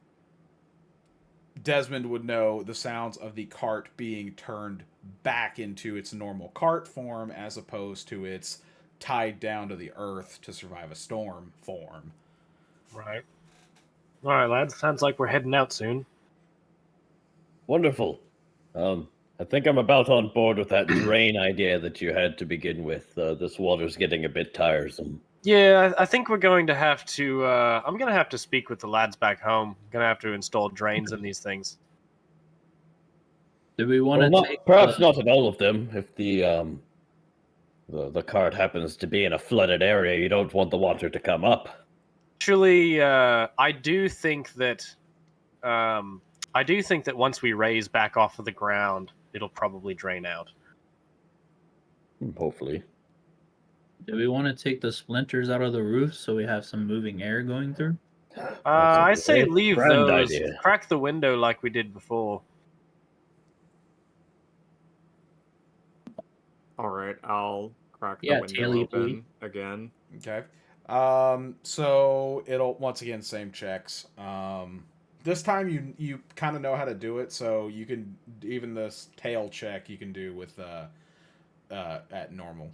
Desmond would know the sounds of the cart being turned back into its normal cart form as opposed to its tied down to the earth to survive a storm form. right. All right, lads. Sounds like we're heading out soon. Wonderful. I think I'm about on board with that drain idea that you had to begin with. This water's getting a bit tiresome. Yeah, I think we're going to have to. I'm going to have to speak with the lads back home. Going to have to install drains in these things. Do we want to Well, take perhaps not in all of them. If the cart happens to be in a flooded area, you don't want the water to come up. Actually, I do think that. I do think that once we raise back off of the ground, it'll probably drain out. Hopefully. Do we want to take the splinters out of the roof so we have some moving air going through? I say leave grand those. idea. Crack the window like we did before. All right, I'll crack the Yeah, window Taily open again. Okay. So it'll once again same checks. This time you kind of know how to do it, so you can even this tail check you can do with at normal.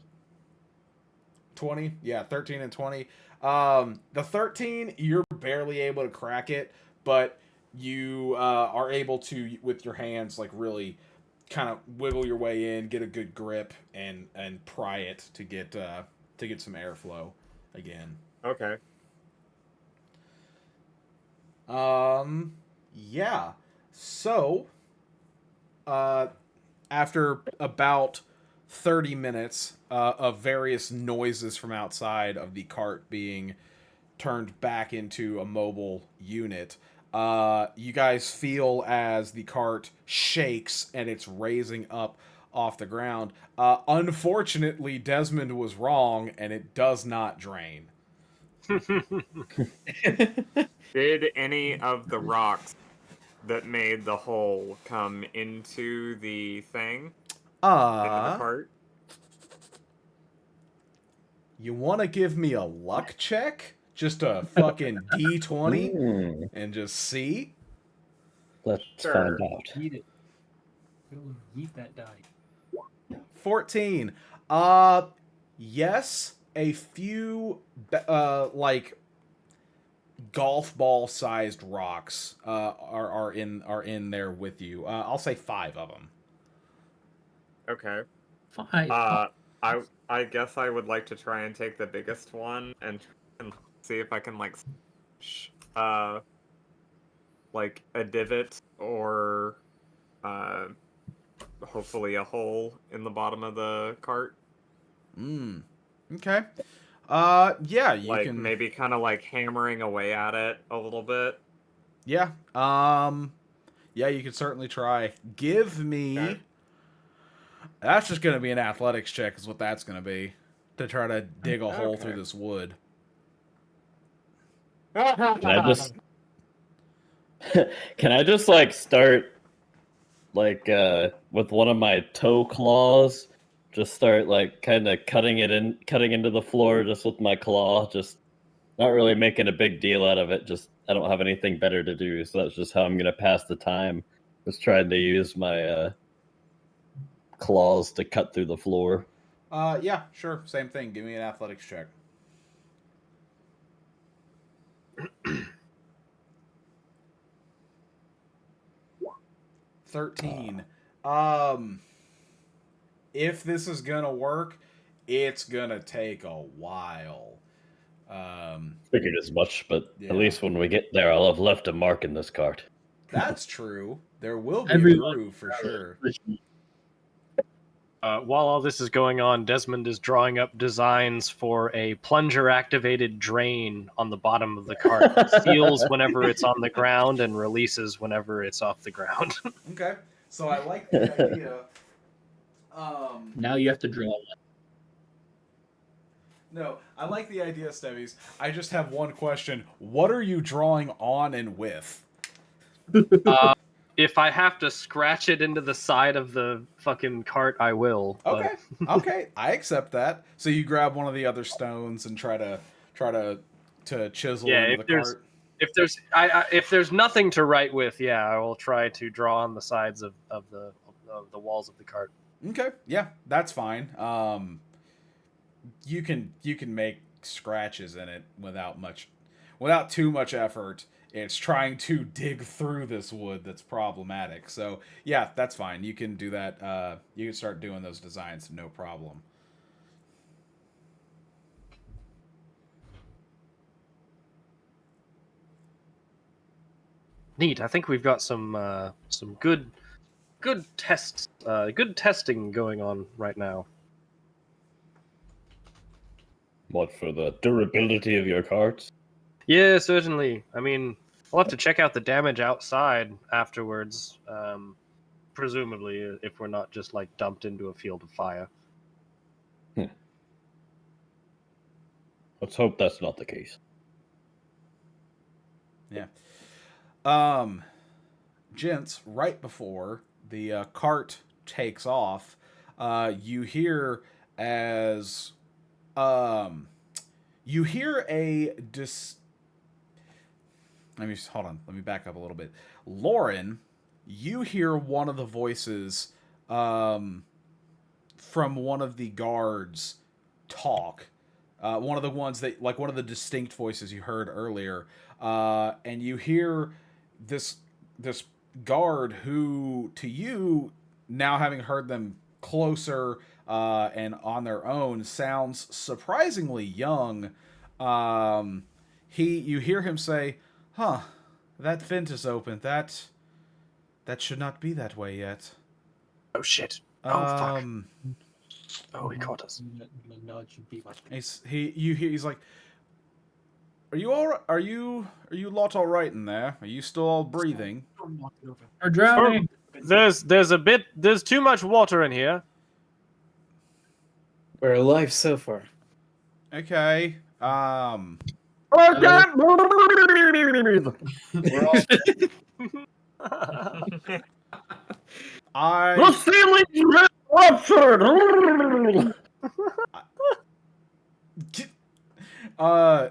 20, yeah, 13 and 20. The 13 you're barely able to crack it, but you are able to with your hands like really kind of wiggle your way in, get a good grip, and pry it to get some airflow again. Okay. Yeah. So, after about 30 minutes of various noises from outside of the cart being turned back into a mobile unit, You guys feel as the cart shakes and it's raising up off the ground. Unfortunately, Desmond was wrong, and it does not drain. Did any of the rocks that made the hole come into the thing? Into the cart? You want to give me a luck check? Just a fucking D20 and just see? Let's Sure. find out. Eat it. Go and eat that die. 14. Yes, a few like golf ball sized rocks are in there with you. I'll say 5 of them. Okay. 5. I guess I would like to try and take the biggest one and see if I can like a divot or hopefully a hole in the bottom of the cart. Okay. Yeah, you like can maybe kind of like hammering away at it a little bit. Yeah. Yeah, you can certainly try. Give me Okay. That's just going to be an athletics check is what that's going to be to try to dig a hole Okay. through this wood. Can I just can I just like start like with one of my toe claws, just start like kind of cutting into the floor just with my claw, just not really making a big deal out of it. Just I don't have anything better to do, so that's just how I'm gonna pass the time. Just trying to use my claws to cut through the floor. Yeah, sure. Same thing. Give me an athletics check. 13. If this is gonna work, it's gonna take a while. Figured as much, but Yeah. at least when we get there, I'll have left a mark in this cart. That's true. There will be a Everyone- groove for sure. While all this is going on, Desmond is drawing up designs for a plunger-activated drain on the bottom of the cart. Seals whenever it's on the ground and releases whenever it's off the ground. Okay. So I like the idea. Now you have to draw one. No, I like the idea, Stevies. I just have one question. What are you drawing on and with? If I have to scratch it into the side of the fucking cart, I will. but- Okay. Okay, I accept that. So you grab one of the other stones and try to chisel Yeah, into the cart. If there's nothing to write with, yeah, I will try to draw on the sides of the walls of the cart. Okay. Yeah, that's fine. You can make scratches in it without too much effort. It's trying to dig through this wood that's problematic. So yeah, that's fine. You can do that. You can start doing those designs, no problem. Neat. I think we've got some good tests, good testing going on right now. What, for the durability of your carts? Yeah, certainly. I mean, we'll have to check out the damage outside afterwards. Presumably, if we're not just like dumped into a field of fire. Let's hope that's not the case. Yeah. Gents, right before the cart takes off, you hear as you hear let me hold on. Let me back up a little bit. Lauren, you hear one of the voices from one of the guards talk. One of the ones that, like, one of the distinct voices you heard earlier, and you hear this guard who, to you, now having heard them closer and on their own, sounds surprisingly young. You hear him say, "Huh, that vent is open. That should not be that way yet." Oh shit! Oh fuck! Um, Oh, he caught us. Nudge and be like, he's like, Are you all? Are you lot all right in there? Are you still all breathing? We're drowning. There's too much water in here. We're alive so far. Okay. I can't breathe. We're all The I ceiling is ruptured.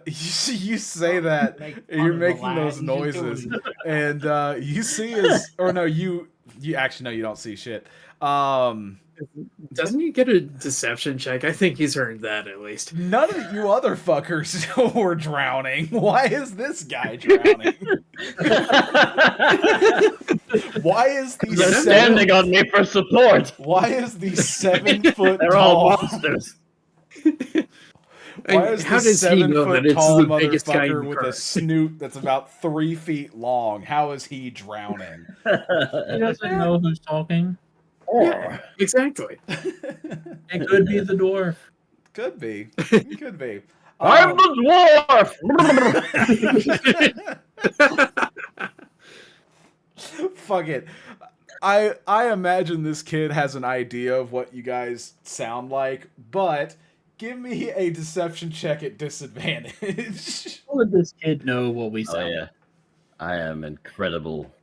you say that you're making those noises, and you see his or no, you actually no, you don't see shit. Doesn't he get a deception check? I think he's earned that at least. None of you other fuckers were drowning. Why is this guy drowning? Why is the They're standing on me for support. Why is the 7 foot They're all tall? monsters. Why is How the does he 7 know foot that it's tall the biggest guy in motherfucker the with a cart? snoot that's about 3 feet long? How is he drowning? He doesn't know who's talking. Yeah, exactly. It could be the dwarf. Could be. Could be. I'm the dwarf. Fuck it. I imagine this kid has an idea of what you guys sound like, but give me a deception check at disadvantage. How would this kid know what we Oh sound yeah, I am incredible.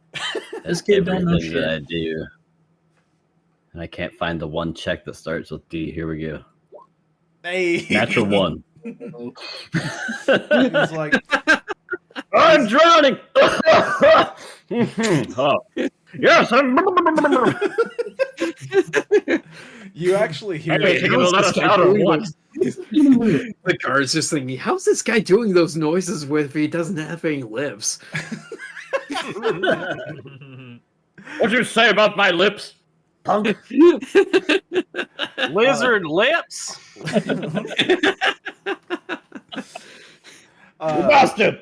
This kid don't know Everything that I shit. do, and I can't find the one check that starts with D. Here we go. Hey. Natural one. He's like, I'm drowning. Oh. Yes, I'm. you actually hear Hey, it. you gonna let us out or what? The guard's just thinking, how's this guy doing those noises if he doesn't have any lips? What'd you say about my lips, punk? Lizard lips. Bastard!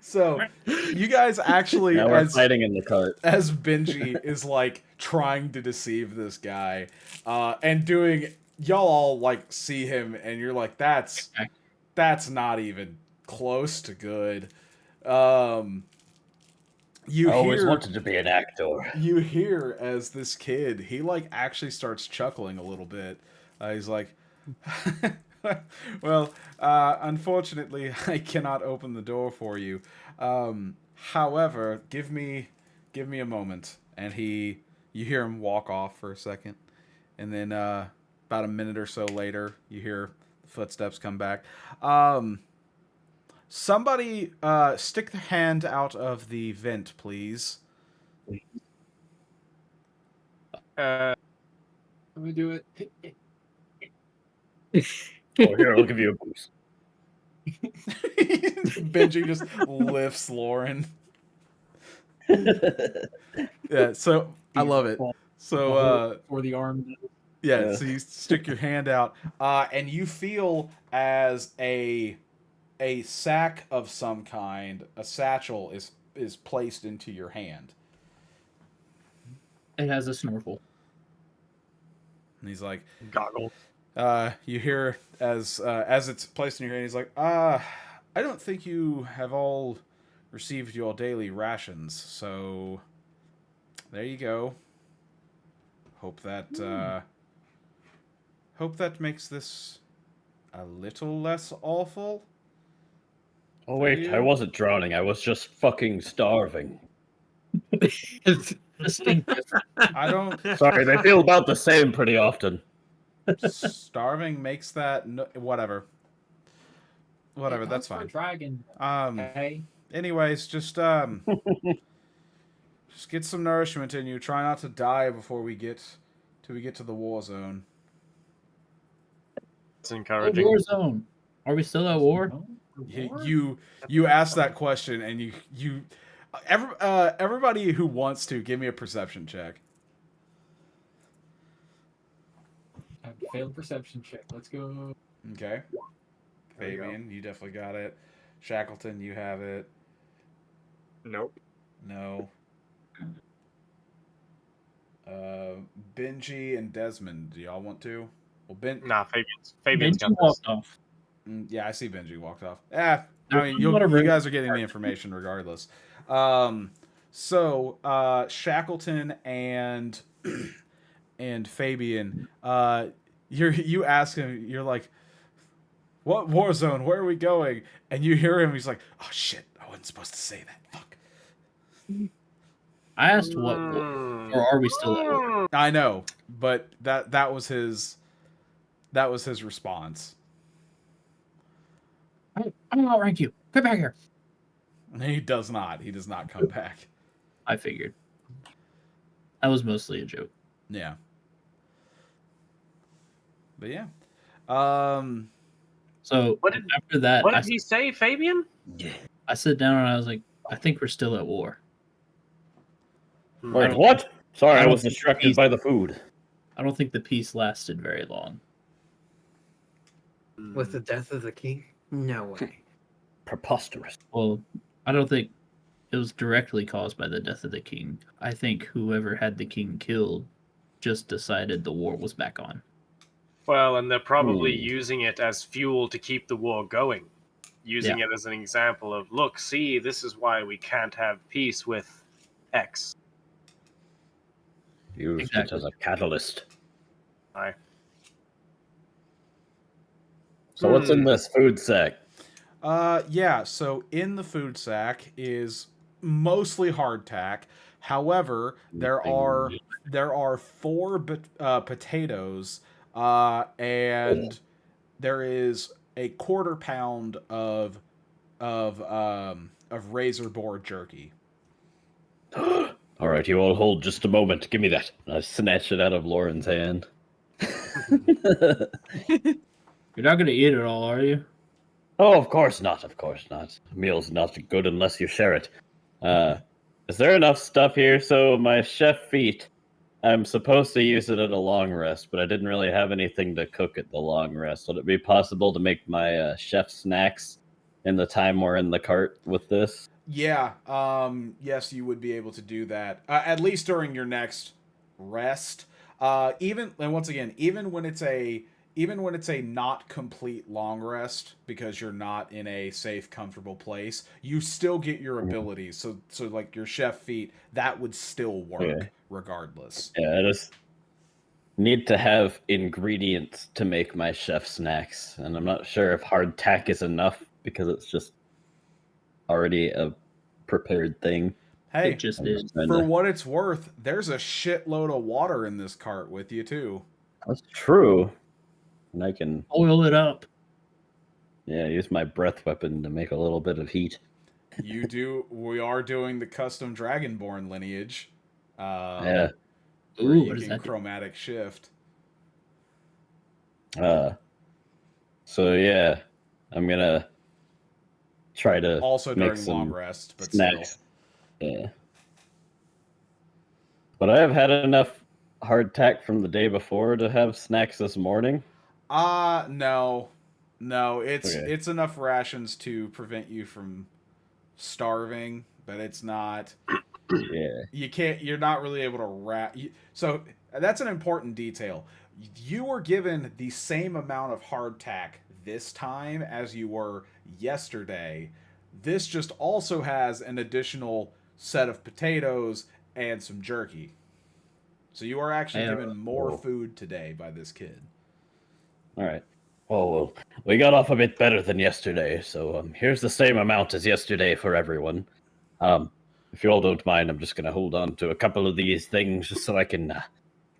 So, you guys actually, Now we're as fighting in the cart. Benji is like trying to deceive this guy, and doing, y'all all like see him, and you're like, that's not even close to good. You I always hear, wanted to be an actor. you hear as this kid, he like actually starts chuckling a little bit. He's like, well, unfortunately, I cannot open the door for you. However, give me a moment. And you hear him walk off for a second, and then about a minute or so later, you hear the footsteps come back. Somebody stick their hand out of the vent, please. Let me do it. Oh, here, I'll give you a boost. Benji just lifts Lauren. Yeah, so I love it. So for the arm. yeah, so you stick your hand out, and you feel as a sack of some kind, a satchel is placed into your hand. It has a snorkel. And he's like, Goggle. you hear as it's placed in your hand, he's like, I don't think you have all received your daily rations, so there you go. Hope that makes this a little less awful. Oh wait, I wasn't drowning. I was just fucking starving. Distinct. I don't. Sorry, they feel about the same pretty often. Starving makes that whatever. Whatever, that's fine. Dragon. Anyways, just get some nourishment in you. Try not to die before we get to the war zone. It's Oh, encouraging. war zone. Are we still at war? You asked that question, and everybody who wants to give me a perception check. I failed perception check. Let's go. Okay. There we go. Fabian, you definitely got it. Shackleton, you have it. Nope. No. Benji and Desmond, do y'all want to? Well, Nah, Fabian's Benji got this. walked off. Yeah, I see Benji walked off. I There's mean, a lot of you room. guys are getting the information regardless. So Shackleton and and Fabian, you ask him, you're like, "What war zone? Where are we going?" And you hear him. He's like, "Oh shit! I wasn't supposed to say that. Fuck." I asked what, Hmm. or are we still at war? I know, but that was his response. I'm gonna outrank you. Get back here. And he does not. He does not come back. I figured. That was mostly a joke. Yeah. But yeah. Um. So What did- after that, What did he say, Fabian? I sat down and I was like, I think we're still at war. Wait, don't- what? Sorry, I I don't was think distracted he's- by the food. I don't think the peace lasted very long. With the death of the king? No way. Preposterous. Well, I don't think it was directly caused by the death of the king. I think whoever had the king killed just decided the war was back on. Well, and they're probably Hmm. using it as fuel to keep the war going. Using it as an example of, look, see, this is why we can't have peace with X. Used Exactly. it as a catalyst. Aye. So what's in this food sack? Yeah. So in the food sack is mostly hardtack. However, there are four potatoes, and there is a quarter pound of razor boar jerky. All right, you all hold just a moment. Give me that. I snatch it out of Lauren's hand. You're not gonna eat it all, are you? Oh, of course not. Of course not. A meal's not good unless you share it. Is there enough stuff here? So my chef feat, I'm supposed to use it at a long rest, but I didn't really have anything to cook at the long rest. Would it be possible to make my chef snacks in the time we're in the cart with this? Yeah. Yes, you would be able to do that at least during your next rest. Even and once again, even when it's a not complete long rest because you're not in a safe, comfortable place, you still get your abilities. So like your chef feat, that would still work Okay. regardless. Yeah, I just need to have ingredients to make my chef snacks, and I'm not sure if hardtack is enough because it's just already a prepared thing. Hey, It just I'm is. just trying for to- what it's worth, there's a shitload of water in this cart with you too. That's true. And I can, Oil it up. yeah, use my breath weapon to make a little bit of heat. We are doing the custom Dragonborn lineage. Yeah. Where Ooh, you what does can that do? chromatic shift. So yeah, I'm gonna try to Also make during long some rest, but snacks. still. Yeah. But I have had enough hardtack from the day before to have snacks this morning. No. No, Okay. it's enough rations to prevent you from starving, but it's not Yeah. you're not really able to so that's an important detail. You were given the same amount of hardtack this time as you were yesterday. This just also has an additional set of potatoes and some jerky. So you are actually Yeah. given more Oh. food today by this kid. All right. Oh, well, we got off a bit better than yesterday, so here's the same amount as yesterday for everyone. If you all don't mind, I'm just gonna hold on to a couple of these things just so I can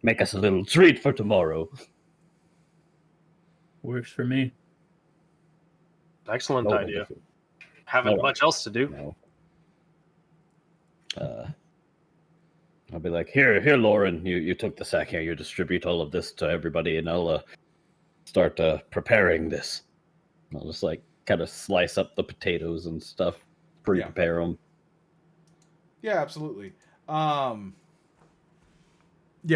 make us a little treat for tomorrow. Works for me. Excellent Oh, idea. wonderful. Haven't No. much else to do. No. I'll be like, here, Lauren, you took the sack here. You distribute all of this to everybody, and I'll start preparing this. I'll just like kind of slice up the potatoes and stuff, pre-prepare them. Yeah, absolutely. Yeah,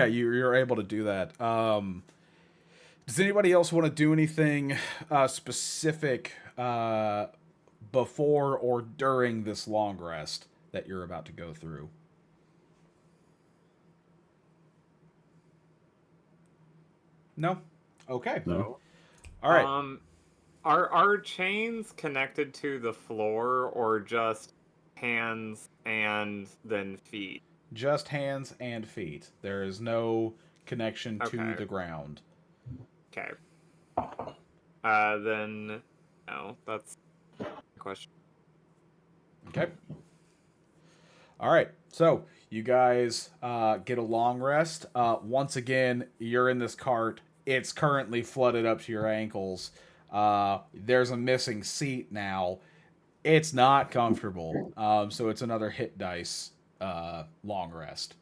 you're able to do that. Does anybody else want to do anything specific before or during this long rest that you're about to go through? No? Okay. No. All right. Are our chains connected to the floor or just hands and then feet? Just hands and feet. There is no connection to Okay. the ground. Okay. Then no, that's the question. Okay. All right. So you guys get a long rest. Once again, you're in this cart. It's currently flooded up to your ankles. There's a missing seat now. It's not comfortable. So it's another hit dice long rest.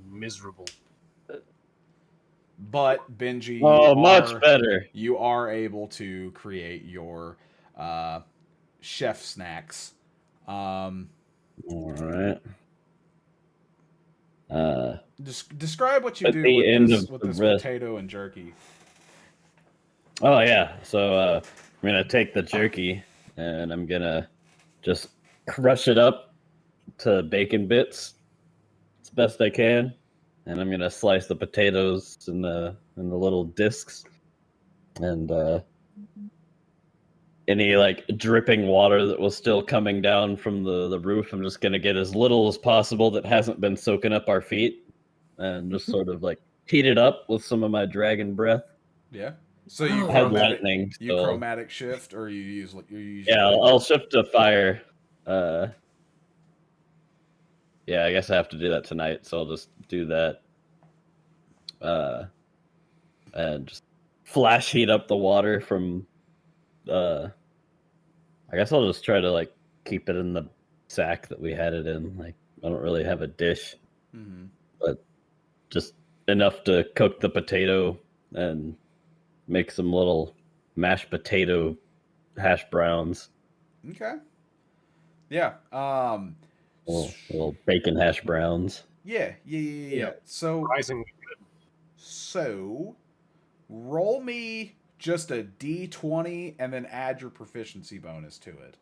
Miserable. But Benji, Oh, much better. you are able to create your chef snacks. All right. Describe what you At do the with end this of with the this rest. potato and jerky. Oh yeah. So I'm gonna take the jerky and I'm gonna just crush it up to bacon bits as best I can, and I'm gonna slice the potatoes in the little discs, and any like dripping water that was still coming down from the roof, I'm just gonna get as little as possible that hasn't been soaking up our feet, and just sort of like heat it up with some of my dragon breath. Yeah. So you Oh. I had chromatic lightning, you so chromatic shift or you use yeah, your I'll shift to fire. Uh, yeah, I guess I have to do that tonight, so I'll just do that. And just flash heat up the water from I guess I'll just try to like keep it in the sack that we had it in. Like I don't really have a dish, Mhm. but just enough to cook the potato and make some little mashed potato hash browns. Okay. Yeah. Little bacon hash browns. Yeah. So Surprisingly so roll me just a d20 and then add your proficiency bonus to it.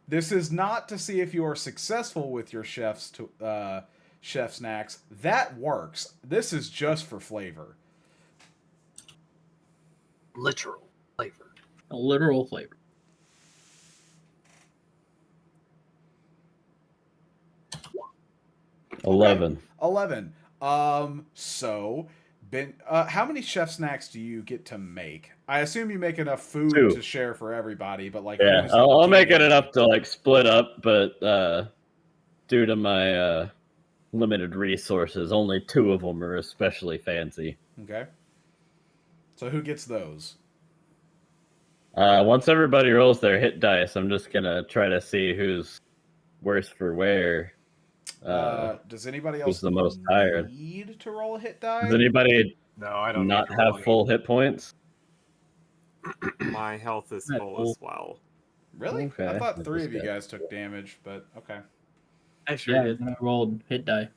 This is not to see if you are successful with your chef snacks. That works. This is just for flavor. literal flavor. A literal flavor. Okay. 11. 11. So Ben, how many chef snacks do you get to make? I assume you make enough food 2. to share for everybody, but like, Yeah, who's I'll make it getting- enough to like split up, but due to my limited resources, only 2 of them are especially fancy. Okay. So who gets those? Once everybody rolls their hit dice, I'm just gonna try to see who's worse for wear. Does anybody Who's else the most tired? need to roll a hit Does die? anybody No, I don't not need to roll have any. full hit points? My health is Right, full full. as well. Really? Okay, I thought I 3 just of you got- guys took damage, but okay. I sure Yeah, did. and I rolled hit die.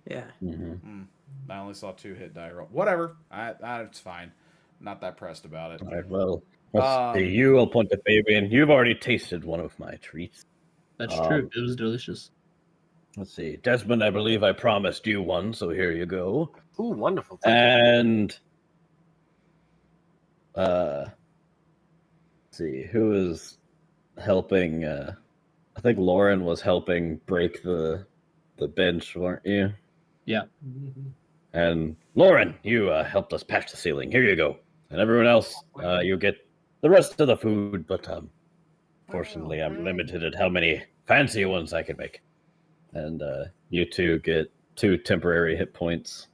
Yeah. Mhm. I only saw 2 hit die roll. Whatever. It's fine. Not that pressed about it. All right, well, let's see. Um, You will point to Fabian. You've already tasted one of my treats. That's Um, true. It was delicious. Let's see. Desmond, I believe I promised you one, so here you go. Ooh, wonderful. Thank you. And let's see, who is helping I think Lauren was helping break the bench, weren't you? Yeah. And Lauren, you helped us patch the ceiling. Here you go. And everyone else, you get the rest of the food, but fortunately I'm limited at how many fancy ones I can make. And you 2 get 2 temporary hit points.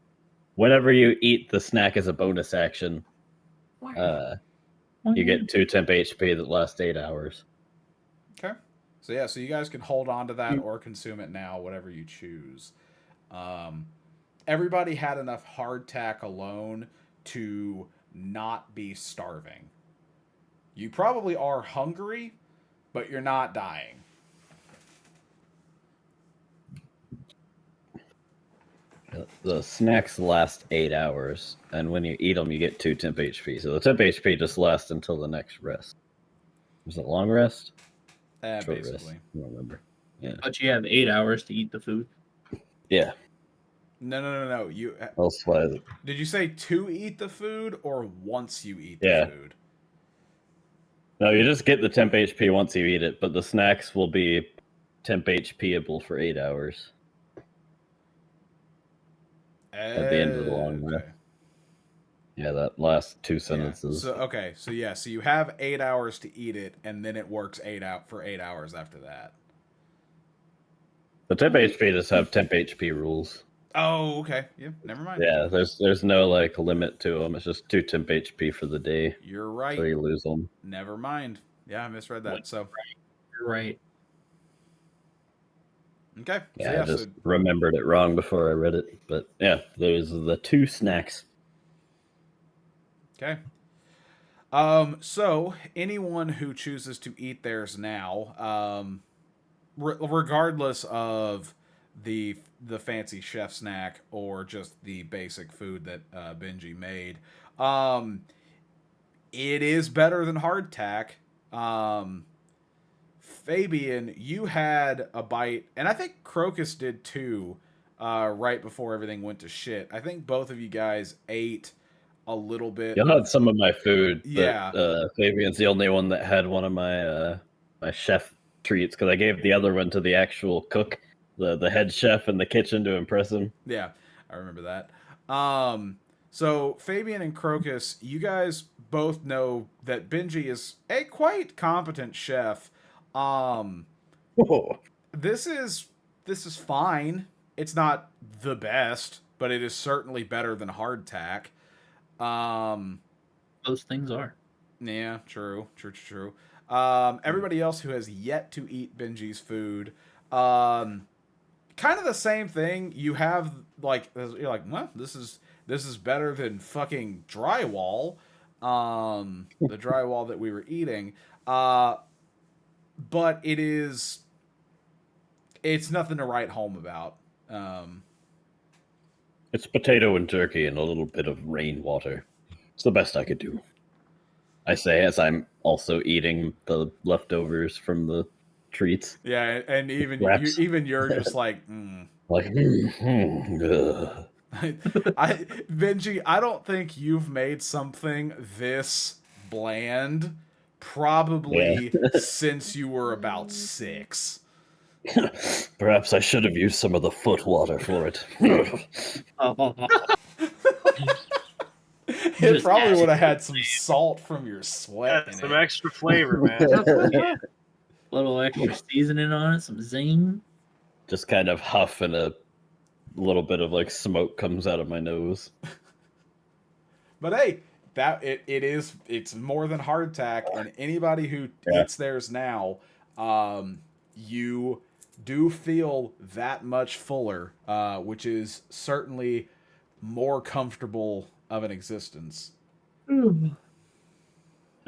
Whenever you eat the snack as a bonus action, you get 2 temp HP that last 8 hours. Okay. So yeah, so you guys can hold on to that or consume it now, whatever you choose. Everybody had enough hardtack alone to not be starving. You probably are hungry, but you're not dying. The snacks last 8 hours, and when you eat them, you get 2 temp HP. So the temp HP just lasts until the next rest. Was it long rest? Short rest? Basically. I don't remember. Yeah. But you have 8 hours to eat the food. Yeah. No. I'll slide it. Did you say to eat the food or once you eat the Yeah. food? No, you just get the temp HP once you eat it, but the snacks will be temp HPable for 8 hours at the end of the long rest. Okay. Yeah, that last two Yeah. sentences. So you have 8 hours to eat it, and then it works 8 hours after that. The temp HP just have temp HP rules. Oh, okay. Yeah, never mind. Yeah, there's no like limit to them. It's just 2 temp HP for the day, You're right. so you lose them. Never mind. Yeah, I misread that. So You're right. okay. Yeah, I just remembered it wrong before I read it. But yeah, there's the 2 snacks. Okay. So anyone who chooses to eat theirs now, regardless of the fancy chef snack or just the basic food that Benji made, it is better than hardtack. Fabian, you had a bite, and I think Crocus did too. Right before everything went to shit, I think both of you guys ate a little bit. Y'all had some of my food, Yeah. but Fabian's the only one that had one of my my chef treats because I gave the other one to the actual cook, the head chef in the kitchen to impress him. Yeah, I remember that. So Fabian and Crocus, you guys both know that Benji is a quite competent chef. Oh. This is fine. It's not the best, but it is certainly better than hardtack. Those things are. Yeah, true. Everybody else who has yet to eat Benji's food, kind of the same thing. You have like, you're like, well, this is better than fucking drywall. The drywall that we were eating. But it's nothing to write home about. It's potato and turkey and a little bit of rainwater. It's the best I could do. I say as I'm also eating the leftovers from the treats. Yeah, and even Wraps. you're just like, Like, ugh. Benji, I don't think you've made something this bland probably since you were about 6. Perhaps I should have used some of the foot water for it. It probably would have had some salt from your sweat in Some it. extra flavor, man. Little extra seasoning on it, some zing. Just kind of huff and a little bit of like smoke comes out of my nose. But hey, it's more than hardtack, and anybody who eats theirs now, you do feel that much fuller, which is certainly more comfortable of an existence. I'm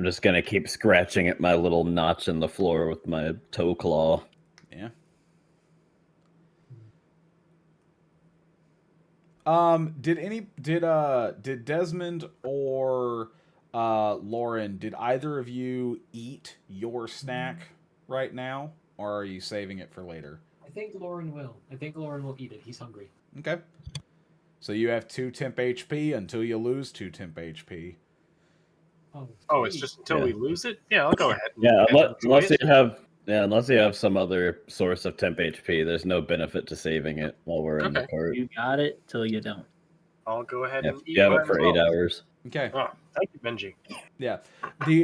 just gonna keep scratching at my little notch in the floor with my toe claw. Yeah. Did Desmond or Lauren, did either of you eat your snack right now, or are you saving it for later? I think Lauren will. I think Lauren will eat it. He's hungry. Okay. So you have 2 temp HP until you lose 2 temp HP. Oh, it's just until we lose it? Yeah, I'll go ahead. Yeah, unless it. you have some other source of temp HP, there's no benefit to saving it while we're in the cart. You got it till you don't. I'll go ahead and eat You have mine it for as well. 8 hours. Okay. Oh, thank you, Benji. Yeah.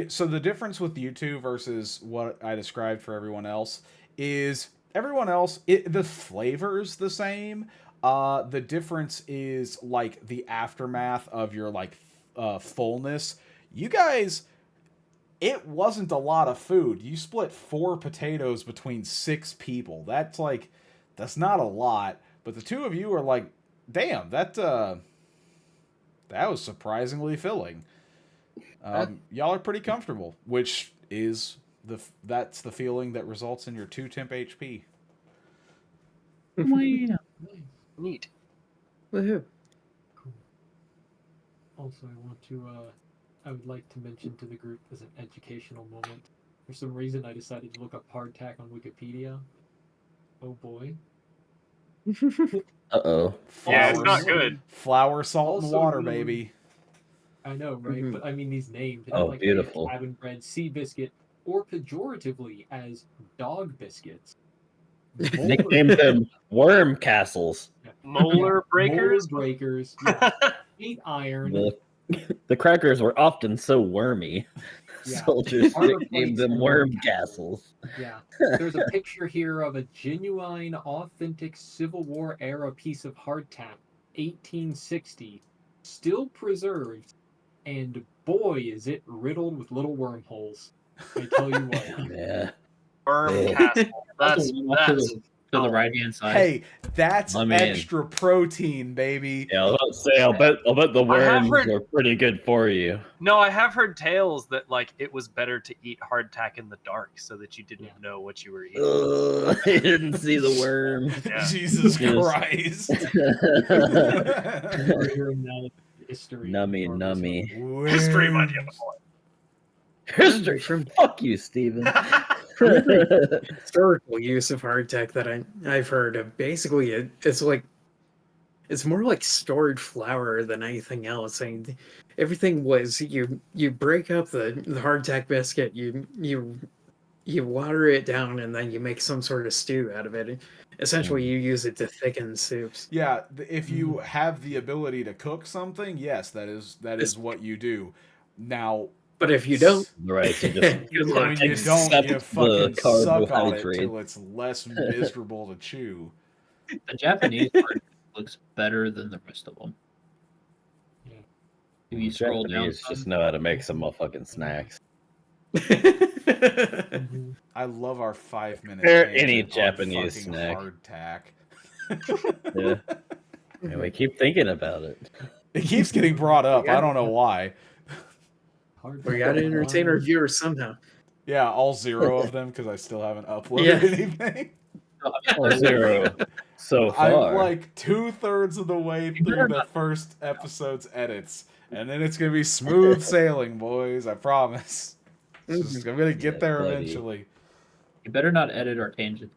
So the difference with you two versus what I described for everyone else is everyone else, the flavor's the same. The difference is like the aftermath of your like fullness. You guys, it wasn't a lot of food. You split 4 potatoes between 6 people. That's not a lot. But the two of you are like, damn, that was surprisingly filling. Y'all are pretty comfortable, which is that's the feeling that results in your 2 temp HP. Neat. Woohoo. Also, I would like to mention to the group as an educational moment. For some reason, I decided to look up hardtack on Wikipedia. Oh boy. Uh-oh. Yeah, it's not good. Flour, salt, and Also water, known- baby. I know, right? Mhm. But I mean these names. They Oh, have like beautiful. cabin bread, sea biscuit, or pejoratively as dog biscuits. Nicknamed them worm castles. Molar breakers. Molar breakers. Yeah. Meat iron. The crackers were often so wormy. Yeah. Soldiers Armor nicknamed plates them and worm worm castles. Yeah. There's a picture here of a genuine, authentic Civil War era piece of hardtack, 1860, still preserved, and boy, is it riddled with little wormholes. I tell you what. Yeah. Worm Ugh. castle. That's To the right hand side. Hey, that's I mean- extra protein, baby. Yeah, I was about to say, I'll bet the I have worms heard- are pretty good for you. No, I have heard tales that like it was better to eat hardtack in the dark so that you didn't know what you were eating. Ugh, I didn't see the worm. Yeah. Jesus Yes. Christ. We're hearing now history. Nummy, Or nummy. History, my dear History. From Fuck you, Steven. historical use of hardtack that I've heard of, basically it's like it's more like stored flour than anything else. I mean, everything was you break up the hardtack biscuit, you water it down, and then you make some sort of stew out of it. Essentially, you use it to thicken soups. Yeah, if you have the ability to cook something, yes, that is what you do. Now, But if you don't, Right, you just good when luck. you don't, accept you the fucking suck on it carbohydrate. till it's less miserable to chew. The Japanese part looks better than the rest of them. Yeah. If you scroll down, Japanese just know how to make some motherfucking snacks. I love our 5-minute Or tangent any on Japanese fucking snack. hardtack. Yeah. And we keep thinking about it. It keeps getting brought up. I don't know why. We gotta entertain our viewers somehow. Yeah, all 0 of them because I still haven't uploaded Yeah. anything. Oh, 0 so far. I'm like 2/3 of the way through the first episode's edits, and then it's gonna be smooth sailing, boys. I promise. I'm gonna get Yeah, there buddy. eventually. you better not edit our tangent.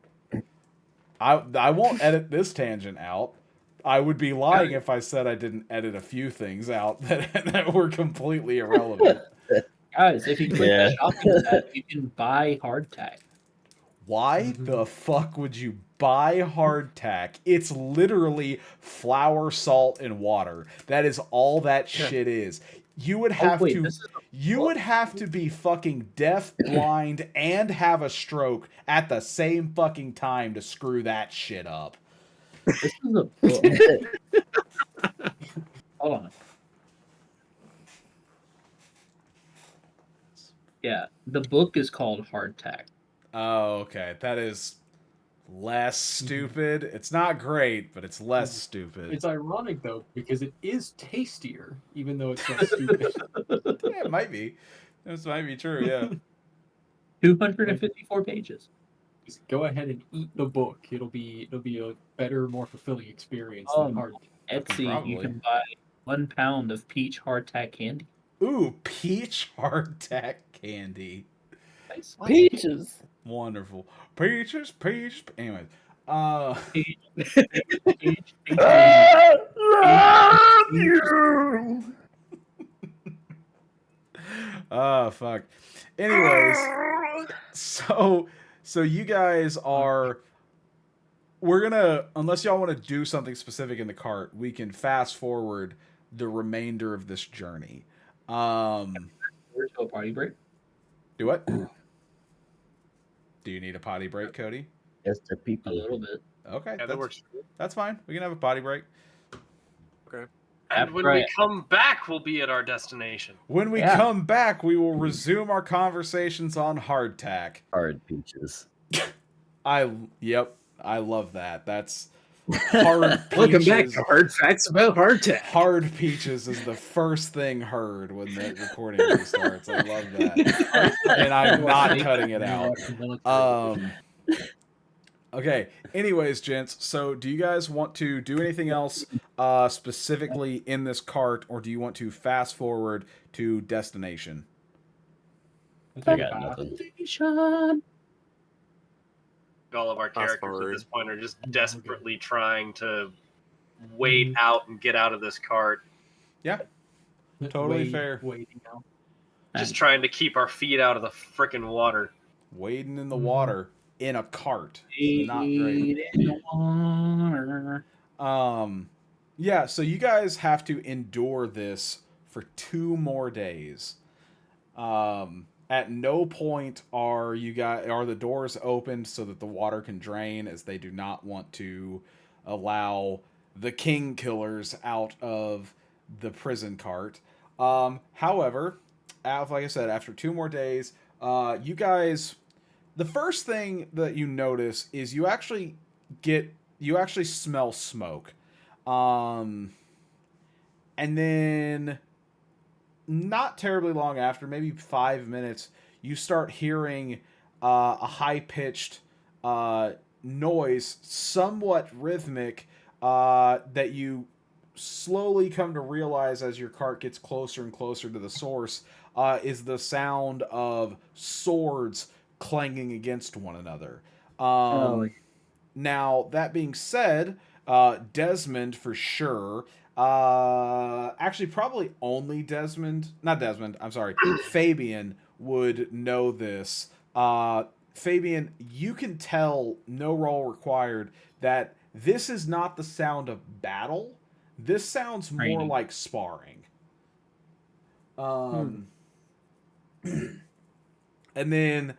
I won't edit this tangent out. I would be lying if I said I didn't edit a few things out that were completely irrelevant. Guys, if you click Yeah. the shopping tab, you can buy hardtack. Why the fuck would you buy hardtack? It's literally flour, salt, and water. That is all that shit is. You would have wait, to this is a you would have to be fucking deaf, blind, and have a stroke at the same fucking time to screw that shit up. This is a book. Hold on. Yeah, the book is called Hardtack. Oh, okay. That is less stupid. It's not great, but it's less stupid. It's ironic though because it is tastier, even though it's so stupid. Yeah, it might be. This might be true, yeah. 254 pages. Just go ahead and eat the book. It'll be a better, more fulfilling experience than hard. Etsy, you Probably. can buy 1 pound of peach hardtack candy. Ooh, peach hardtack candy. Nice. Peaches. Wonderful. Peaches, peach. Anyways, Peach, oh fuck. Anyways, so you guys are. We're gonna, unless y'all want to do something specific in the cart, we can fast forward the remainder of this journey. We're to a party break. Do what? Do you need a potty break, Cody? Yes, the A people. little bit. Okay, Yeah, that works. that's fine. We can have a potty break. And when we come back, we'll be at our destination. When we come back, we will resume our conversations on hardtack. Hard peaches. I love that. That's hard peaches. Welcome back to Hard Facts about Hardtack. Hard peaches is the first thing heard when the recording restarts. I love that. And I'm not cutting it out. Okay. Anyways, gents, so do you guys want to do anything else specifically in this cart, or do you want to fast forward to destination? I got nothing. All of our Fast characters forward. at this point are just desperately trying to wait out and get out of this cart. Yeah. Totally Wade, fair. wading out. Just trying to keep our feet out of the frickin' water. Wading in the Mhm. water in a cart. Not great. Wade in the water. Yeah, so you guys have to endure this for 2 more days. At no point are the doors opened so that the water can drain, as they do not want to allow the king killers out of the prison cart. However, like I said, after 2 more days, you guys, the first thing that you notice is you actually smell smoke. Um, and then not terribly long after, maybe 5 minutes, you start hearing a high pitched noise, somewhat rhythmic, that you slowly come to realize as your cart gets closer and closer to the source, is the sound of swords clanging against one another. Now, that being said, Desmond for sure. Actually, probably only Desmond. Not Desmond. I'm sorry. Fabian would know this. Fabian, you can tell, no roll required, that this is not the sound of battle. This sounds more Training. like sparring. And then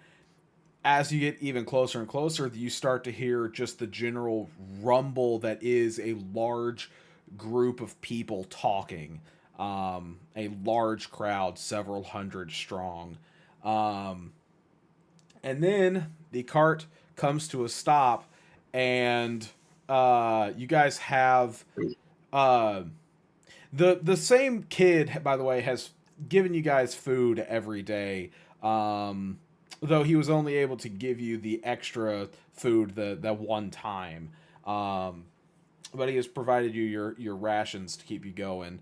as you get even closer and closer, you start to hear just the general rumble that is a large group of people talking. A large crowd, several hundred strong. And then the cart comes to a stop, and you guys have uh, the same kid, by the way, has given you guys food every day. Though he was only able to give you the extra food the one time. But he has provided you your rations to keep you going.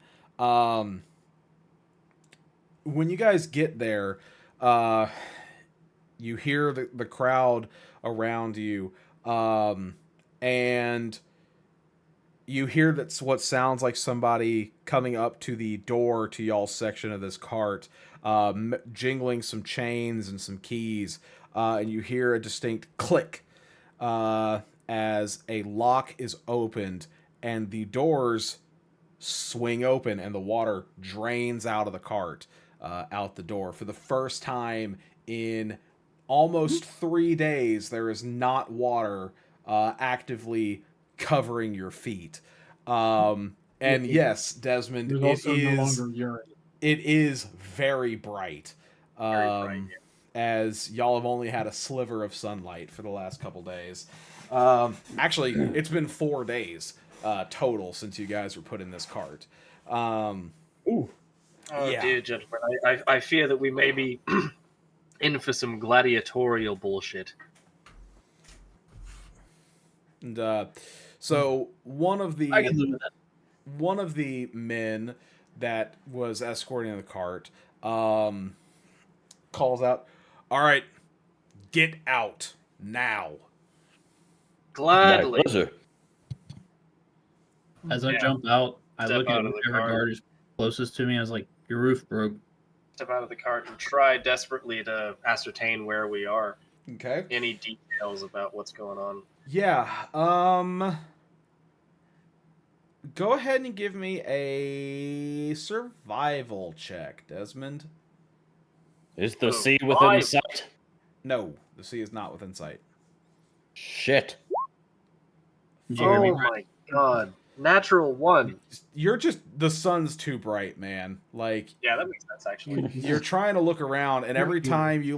When you guys get there, uh, you hear the crowd around you, and you hear that's what sounds like somebody coming up to the door to y'all's section of this cart, jingling some chains and some keys, and you hear a distinct click as a lock is opened and the doors swing open and the water drains out of the cart, out the door. For the first time in almost 3 days, there is not water actively covering your feet. And yes, Desmond, There's also no longer urine. it is very bright. Very bright, As y'all have only had a sliver of sunlight for the last couple days. Actually, it's been 4 days total since you guys were put in this cart. Oh Yeah. dear, gentlemen, I fear that we may be in for some gladiatorial bullshit. And so one of I can live with that. one of the men that was escorting the cart calls out, "All right, get out now." Gladly. My pleasure. As I Yeah. jump out, I Step look at out of the whichever car. guard is closest to me. I was like, "Your roof broke." Step out of the cart and try desperately to ascertain where we are. Okay. Any details about what's going on? Yeah. Go ahead and give me a survival check, Desmond. Is the Oh, sea within five. sight? No, the sea is not within sight. Shit. Jeremy, Oh my god. Natural one. You're just, the sun's too bright, man. Like, Yeah, that makes sense actually. you're trying to look around, and every time you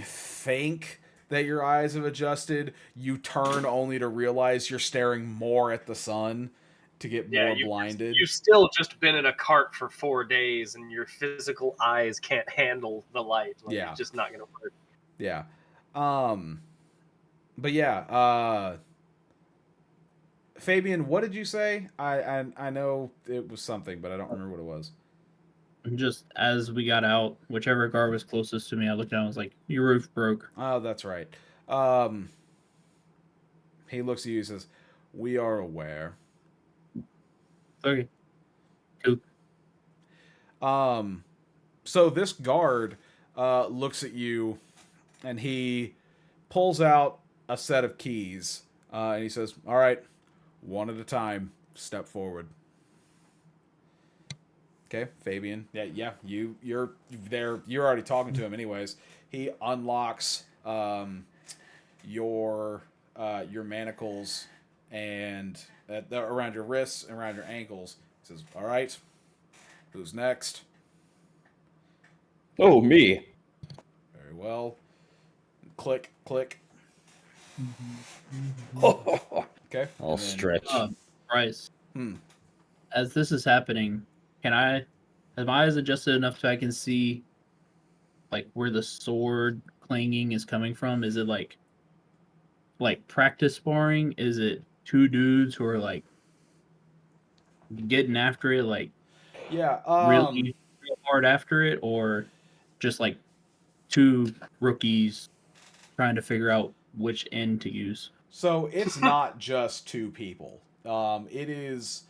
think that your eyes have adjusted, you turn only to realize you're staring more at the sun to get Yeah, more blinded. you've still just been in a cart for 4 days, and your physical eyes can't handle the light. Like, Yeah. It's just not gonna work. Yeah. But yeah, Fabian, what did you say? I know it was something, but I don't remember what it was. just as we got out, whichever guard was closest to me, I looked down. I was like, "Your roof broke." Oh, that's right. He looks at you and says, "We are aware." Okay. Cool. So this guard looks at you, and he pulls out a set of keys, and he says, "All right, one at a time. Step forward." Okay, Fabian. You're there. You're already talking to him, anyways. He unlocks your manacles and around your wrists and around your ankles. He says, "All right, who's next?" Oh, me. Very well. Click, click. Okay. I'll and then- stretch. Bryce, Hmm. as this is happening, have my eyes adjusted enough so I can see like where the sword clanging is coming from? Is it like practice sparring? Is it two dudes who are like getting after it, like Yeah. really real hard after it, or just like two rookies trying to figure out which end to use? So it's not just two people. It is,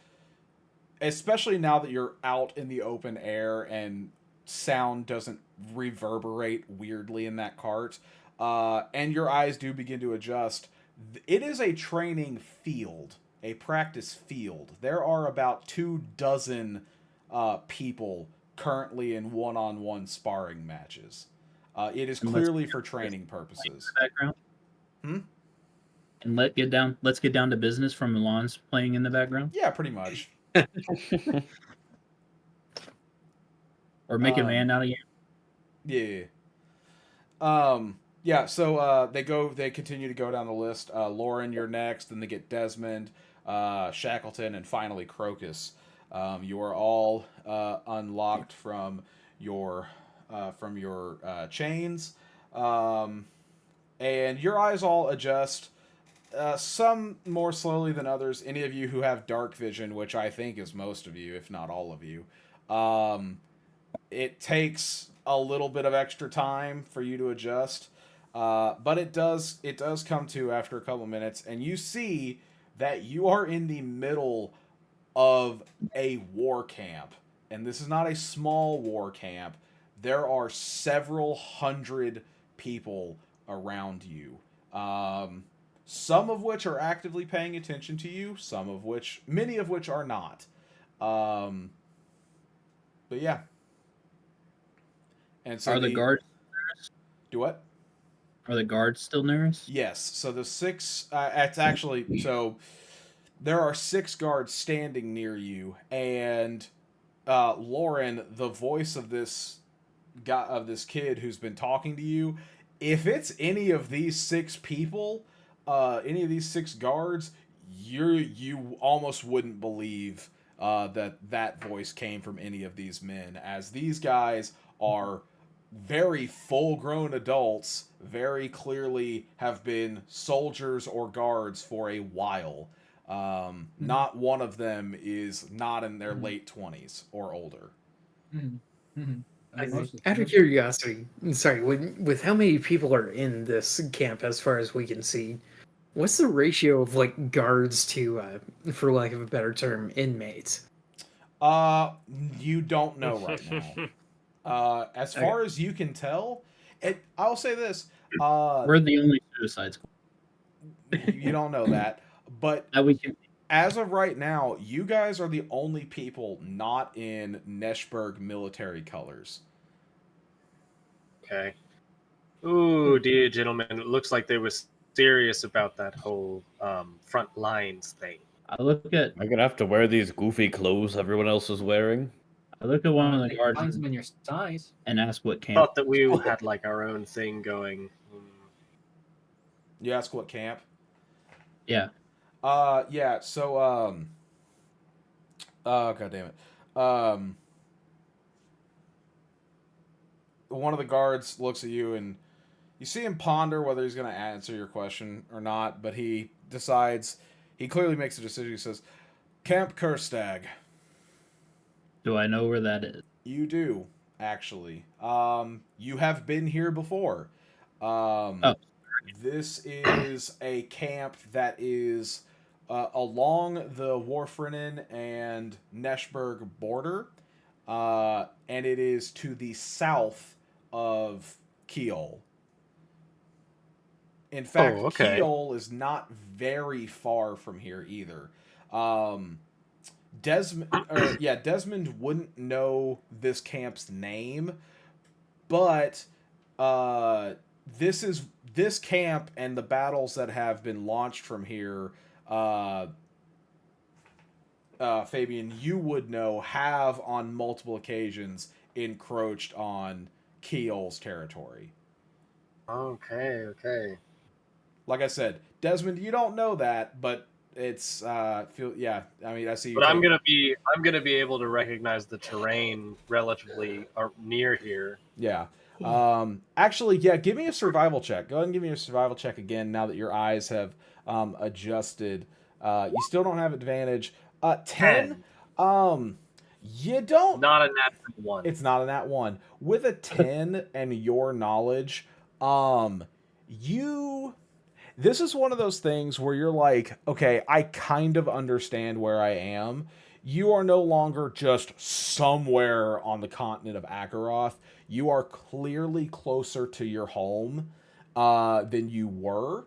especially now that you're out in the open air and sound doesn't reverberate weirdly in that cart, and your eyes do begin to adjust. It is a training field, a practice field. There are about 24 people currently in one-on-one sparring matches. It is clearly for training purposes. Background. Hmm? And let's get down to business from Milan's playing in the background, Yeah, pretty much. or make a man out of you. Yeah. Yeah, so they continue to go down the list. Lauren, you're next, then they get Desmond, Shackleton, and finally Crocus. You are all unlocked from your chains. And your eyes all adjust. Some more slowly than others. Any of you who have dark vision, which I think is most of you, if not all of you, it takes a little bit of extra time for you to adjust, but it does come to after a couple minutes, and you see that you are in the middle of a war camp, and this is not a small war camp. There are several hundred people around you. Some of which are actively paying attention to you, many of which are not. But yeah. And so Are the guards do what? Are the guards still near us? Yes. So the six. It's actually so. There are 6 guards standing near you, and Lauren, the voice of this guy, of this kid who's been talking to you, if it's any of these 6 people, any of these 6 guards, you almost wouldn't believe that voice came from any of these men, as these guys are very full-grown adults, very clearly have been soldiers or guards for a while. Not one of them is not in their late 20s or older. Out of curiosity, sorry, with how many people are in this camp, as far as we can see, what's the ratio of like guards to, for lack of a better term, inmates? You don't know right now. As far as you can tell, I'll say this: We're the only suicide squad. you don't know that, but That we can. as of right now, you guys are the only people not in Neshberg military colors. Okay. Ooh, dear gentlemen, it looks like they were serious about that whole front lines thing. I look at I'm gonna have to wear these goofy clothes everyone else is wearing. one of the guards Finds them in your size. and ask what camp. Thought that we had like our own thing going. You ask what camp? Yeah. Yeah. So, oh god damn it. One of the guards looks at you, and you see him ponder whether he's going to answer your question or not, but he decides. He clearly makes a decision. He says, "Camp Kerstag." Do I know where that is? You do, actually. You have been here before. This is a camp that is along the Warfrinen and Neshberg border. and it is to the south of Kiel. In fact, okay. Kiel is not very far from here either. Um, Desmond wouldn't know this camp's name, but uh, this camp and the battles that have been launched from here. Uh, Fabian, you would know, have on multiple occasions encroached on Kiel's territory. Okay. Like I said, Desmond, you don't know that, but it's yeah. I mean, I see you. But I'm gonna be able to recognize the terrain relatively near here. Yeah. Actually, yeah. Give me a survival check. Go ahead and give me a survival check again. Now that your eyes have adjusted, you still don't have advantage. 10. You don't. Not a natural one. It's not a nat one. With a 10 and your knowledge, you this is one of those things where you're like, okay, I kind of understand where I am. You are no longer just somewhere on the continent of Akaroth. You are clearly closer to your home than you were,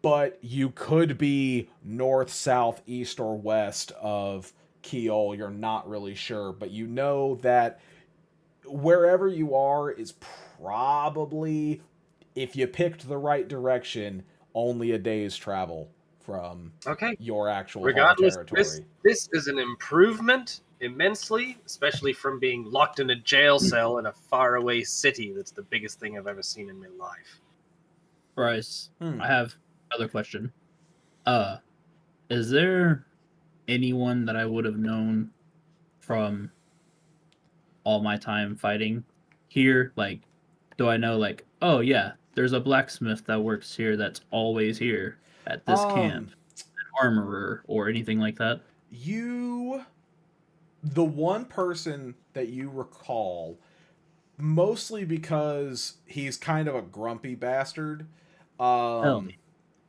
but you could be north, south, east, or west of Kiel. You're not really sure, but you know that wherever you are is probably, if you picked the right direction, only a day's travel from Okay. your actual Regardless, home territory. this is an improvement immensely, especially from being locked in a jail cell in a faraway city. That's the biggest thing I've ever seen in my life. Bryce, I have another question. Is there anyone that I would have known from all my time fighting here? Like, do I know, like, oh yeah, there's a blacksmith that works here that's always here at this camp, an armorer or anything like that? The one person that you recall, mostly because he's kind of a grumpy bastard,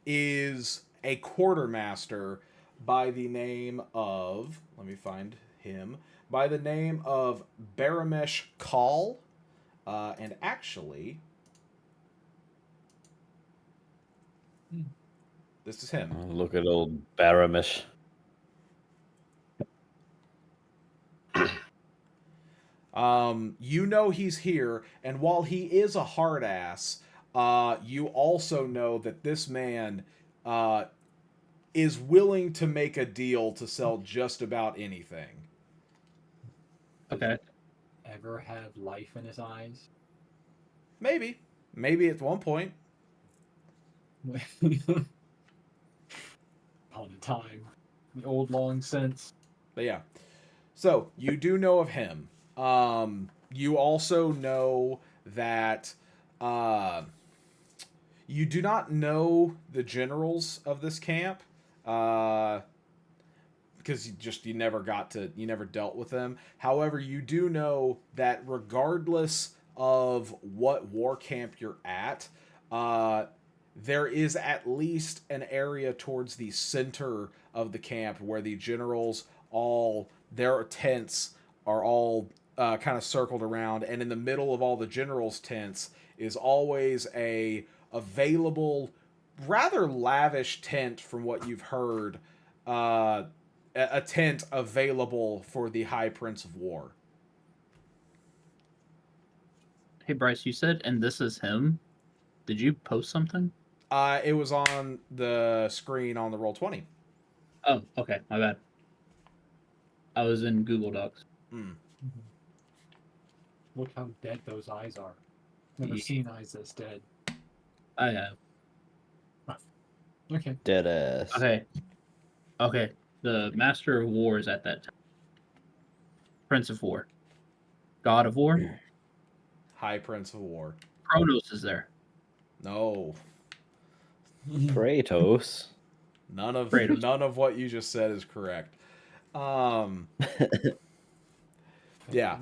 is a quartermaster by the name of, let me find him, by the name of Baramesh Kal. And actually, this is him. Look at old Baramish. You know he's here, and while he is a hard ass, you also know that this man is willing to make a deal to sell just about anything. Okay. Ever have life in his eyes? Maybe at one point. All the time. The old long sense. But yeah. So, you do know of him. You also know that you do not know the generals of this camp. Because you never dealt with them. However, you do know that regardless of what war camp you're at, there is at least an area towards the center of the camp where the generals their tents are all kind of circled around, and in the middle of all the generals' tents is always a available, rather lavish tent from what you've heard, a tent available for the High Prince of War. Hey Bryce, you said, and this is him. Did you post something? It was on the screen on the Roll20. Oh, okay, my bad. I was in Google Docs. Look how dead those eyes are. Never seen eyes this dead. I have. Okay. Dead ass. Okay. The Master of War is at that time. Prince of War. God of War. High Prince of War. Kronos is there. No. Kratos. None of Kratos. none of what you just said is correct. Yeah.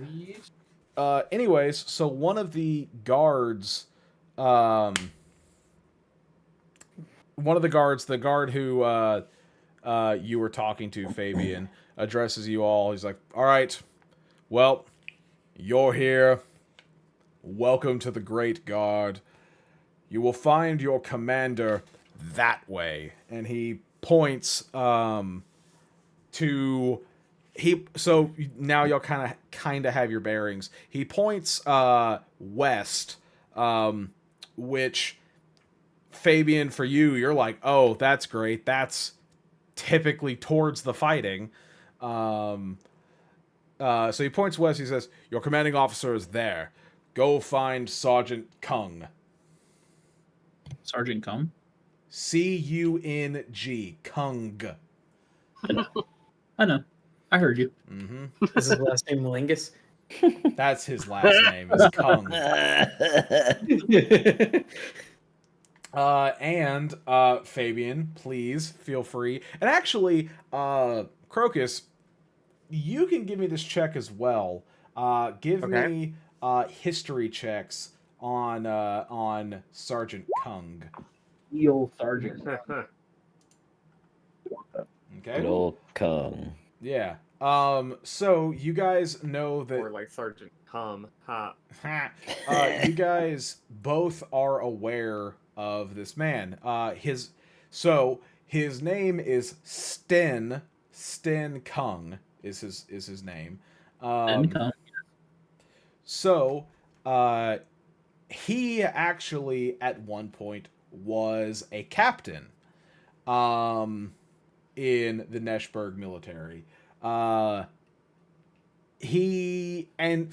Anyways, so one of the guards, the guard who you were talking to, Fabian, addresses you all. He's like, "All right, well, You're here. Welcome to the Great Guard. You will find your commander that way. And he points to so now y'all kind of have your bearings. He points west, which Fabian, for you, you're like, oh, that's great. That's typically towards the fighting. So he points west. He says, "Your commanding officer is there. Go find Sergeant Kung. Sergeant Cum? Cung. Kung. I know. I heard you. Mm-hmm. Is his last name Lingus? That's his last name. Is Kung. And Fabian, please feel free. And actually, Crocus, you can give me this check as well. Give Okay. me history checks on Sergeant Kung. Eel Sergeant. Okay. Good old Kung. Yeah. So you guys know that Or like Sergeant Cum. Ha. you guys both are aware of this man. His name is Sten Kung is his name. And Cum. So he actually at one point was a captain in the Neshberg military. And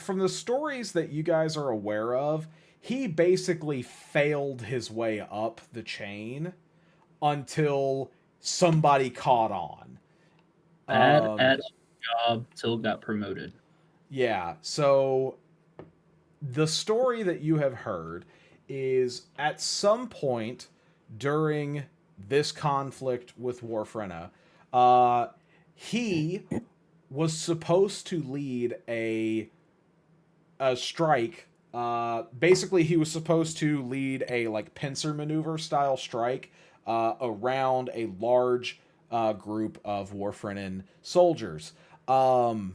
from the stories that you guys are aware of, he basically failed his way up the chain until somebody caught on. Bad at job till got promoted. Yeah, so the story that you have heard is at some point during this conflict with Warfrena, he was supposed to lead a strike. Basically, he was supposed to lead a like pincer maneuver style strike around a large group of Warfrenan soldiers. And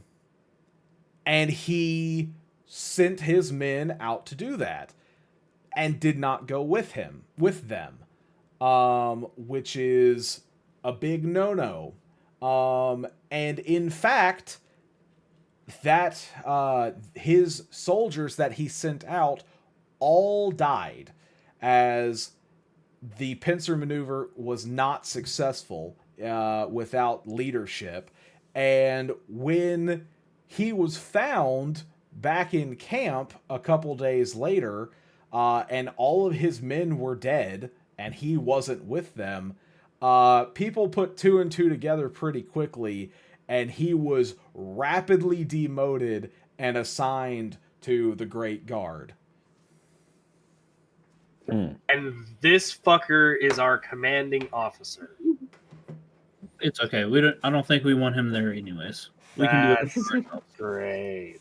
he sent his men out to do that and did not go with them, which is a big no-no. And in fact, that his soldiers that he sent out all died as the pincer maneuver was not successful without leadership. And when he was found back in camp a couple days later, and all of his men were dead, and he wasn't with them, people put two and two together pretty quickly, and he was rapidly demoted and assigned to the Great Guard. And this fucker is our commanding officer. It's okay. I don't think we want him there anyways. We can do it. That's great.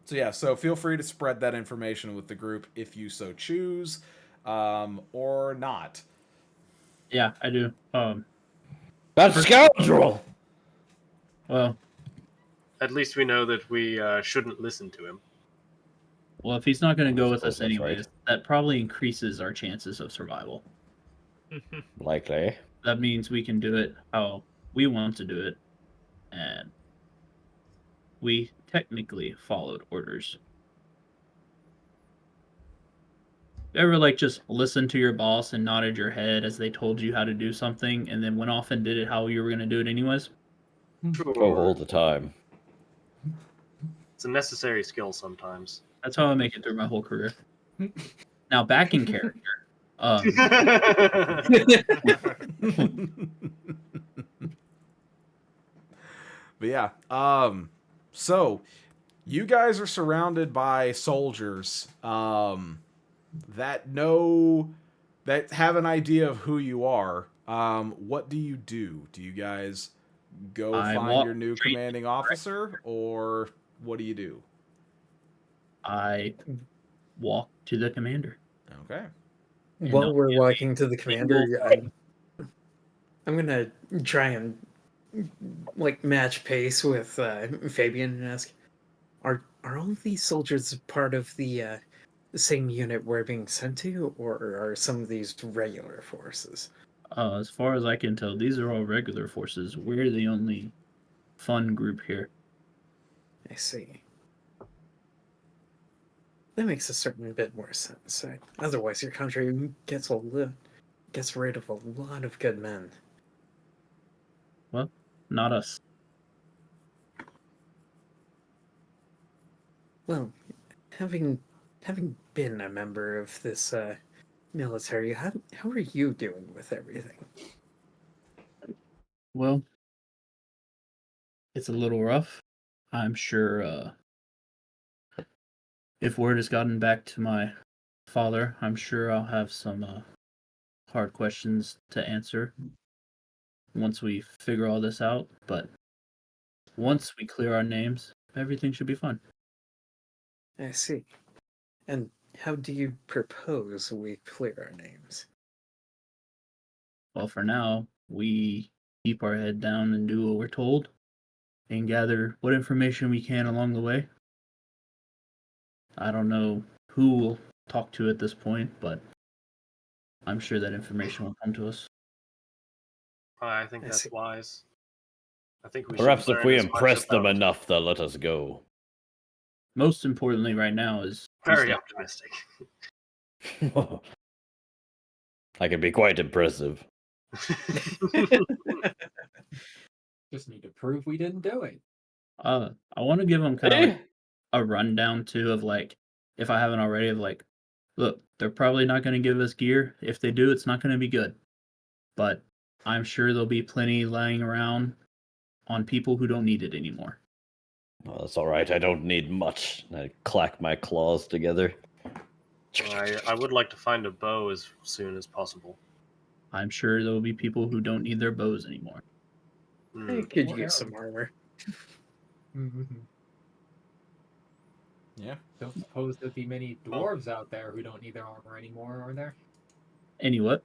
So yeah, so feel free to spread that information with the group if you so choose, or not. Yeah, I do. That's scoundrel! Well, At least we know that we shouldn't listen to him. well, if he's not going to go with Suppose us that's anyways, right. that probably increases our chances of survival. Likely. That means we can do it how we want to do it, and we technically followed orders. You ever like just listen to your boss and nodded your head as they told you how to do something, and then went off and did it how you were going to do it anyways? Oh, all the time. It's a necessary skill sometimes. That's how I make it through my whole career. Now, back in character. But yeah, so you guys are surrounded by soldiers that have an idea of who you are. What do you do? Do you guys go I find walk your new straight commanding officer, or what do you do? I walk to the commander. Okay. While we're walking to the commander, I'm gonna try and like match pace with Fabian and ask, are all of these soldiers part of the same unit we're being sent to, or are some of these regular forces? As far as I can tell, these are all regular forces. We're the only fun group here. I see. That makes a certain bit more sense. Otherwise, your country gets rid of a lot of good men. Well, not us. Well, having been a member of this military, how are you doing with everything? Well, it's a little rough. I'm sure if word has gotten back to my father, I'm sure I'll have some hard questions to answer once we figure all this out. But once we clear our names, everything should be fun. I see. And how do you propose we clear our names? Well, for now, we keep our head down and do what we're told and gather what information we can along the way. I don't know who we'll talk to at this point, but I'm sure that information will come to us. I think I that's see. wise. I think we Perhaps should if learn we as much impress them about- enough, they'll let us go. Most importantly, right now is Very stay- optimistic. I can be quite impressive. Just need to prove we didn't do it. I want to give them kind of like a rundown too of like, if I haven't already, of like, look, they're probably not going to give us gear. If they do, it's not going to be good. But I'm sure there'll be plenty lying around on people who don't need it anymore. Well, that's all right. I don't need much. I clack my claws together. I would like to find a bow as soon as possible. I'm sure there'll be people who don't need their bows anymore. I could Or use some armor. Yeah. Don't suppose there'd be many dwarves out there who don't need their armor anymore, are there? Any what?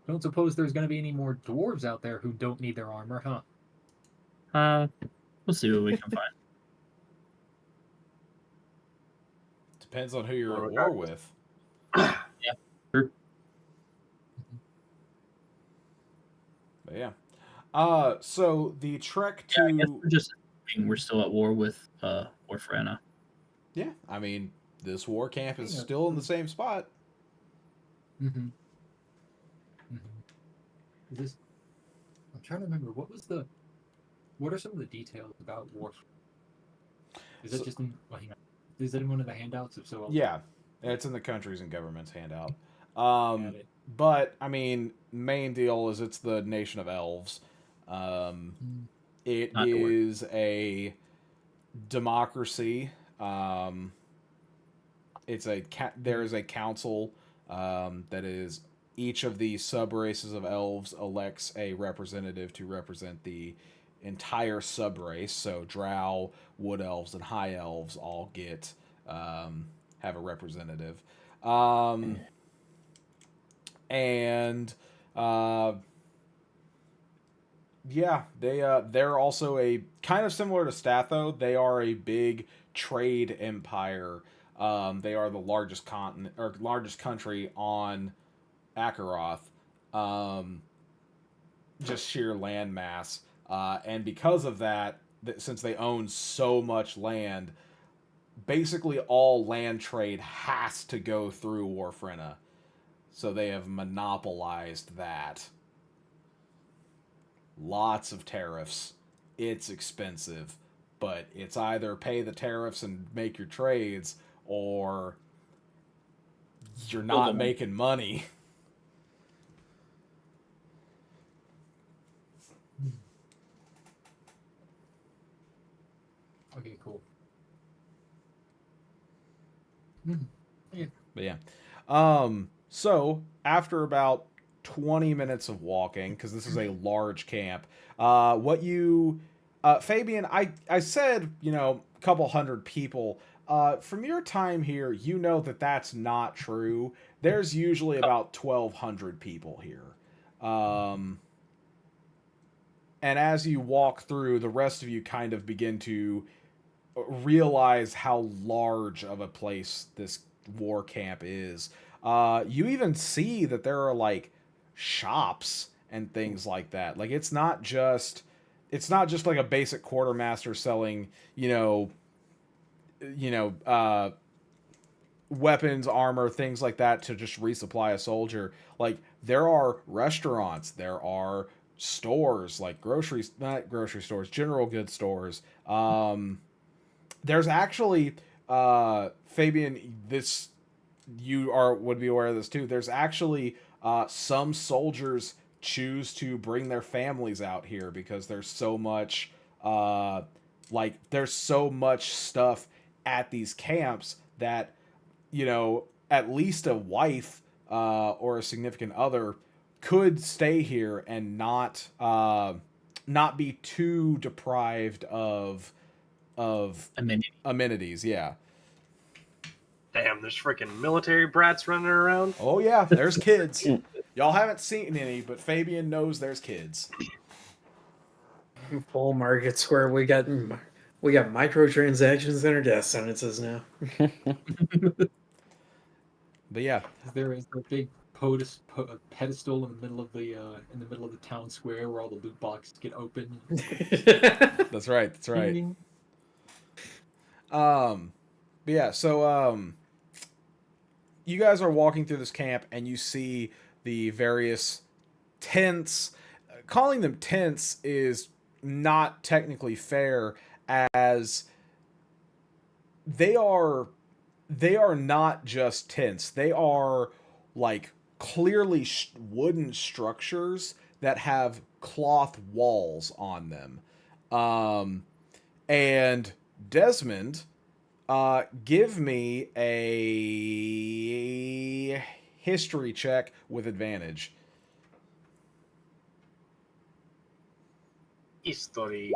Don't suppose there's going to be any more dwarves out there who don't need their armor, huh? We'll see what we can find. Depends on who you're Well, at war with. Sure. But yeah. So the trek Yeah, I guess to we're still at war with Orfrana. yeah, I mean, this war camp is Yeah. still in the same spot. Mm-hmm. Is this? I'm trying to remember. What are some of the details about war? Is it just in? Well, hang on. Is it in one of the handouts? If so, Yeah, it's in the countries and governments handout. add it. But I mean, main deal is it's the nation of elves. It Not to worry. is a democracy. There is a council that is each of the sub races of elves elects a representative to represent the entire sub race. So drow, wood elves, and high elves all get have a representative. And yeah, they're also a kind of similar to Statho. They are a big trade empire. They are the largest continent or largest country on Akaroth. Just sheer land mass, and because of that, since they own so much land, basically all land trade has to go through Warfrena. So they have monopolized that. Lots of tariffs. It's expensive, but it's either pay the tariffs and make your trades, or you're not making money. Okay, cool. But yeah. So after about 20 minutes of walking, because this is a large camp, Fabian, I said, a couple hundred people. From your time here, you know that that's not true. There's usually about 1,200 people here. and as you walk through, the rest of you kind of begin to realize how large of a place this war camp is. You even see that there are like shops and things like that. Like it's not just like a basic quartermaster selling, you know, weapons, armor, things like that to just resupply a soldier. Like there are restaurants, there are stores, like groceries, not grocery stores, general goods stores. There's actually Fabian, this you are would be aware of this too. There's actually some soldiers choose to bring their families out here because there's so much there's so much stuff at these camps that at least a wife or a significant other could stay here and not be too deprived of amenities. Yeah. Damn, there's freaking military brats running around. Oh yeah, there's kids. Y'all haven't seen any, but Fabian knows there's kids. Full market square. We got microtransactions and our death sentences now. But yeah, There is a big pedestal in the middle of the town square where all the loot boxes get open. that's right. That's right. But yeah, so you guys are walking through this camp and you see the various tents. Calling them tents is not technically fair, as they are not just tents. They are like clearly wooden structures that have cloth walls on them. And Desmond, give me a history check with advantage. History.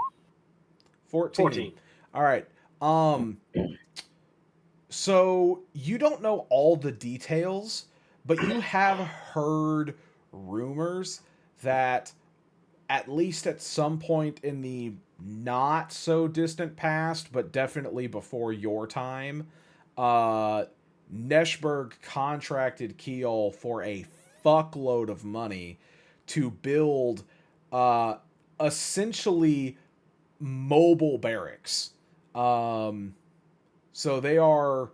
14. All right. So you don't know all the details, but you have heard rumors that at least at some point in the not so distant past, but definitely before your time, Neshberg contracted Keel for a fuckload of money to build essentially mobile barracks. So they're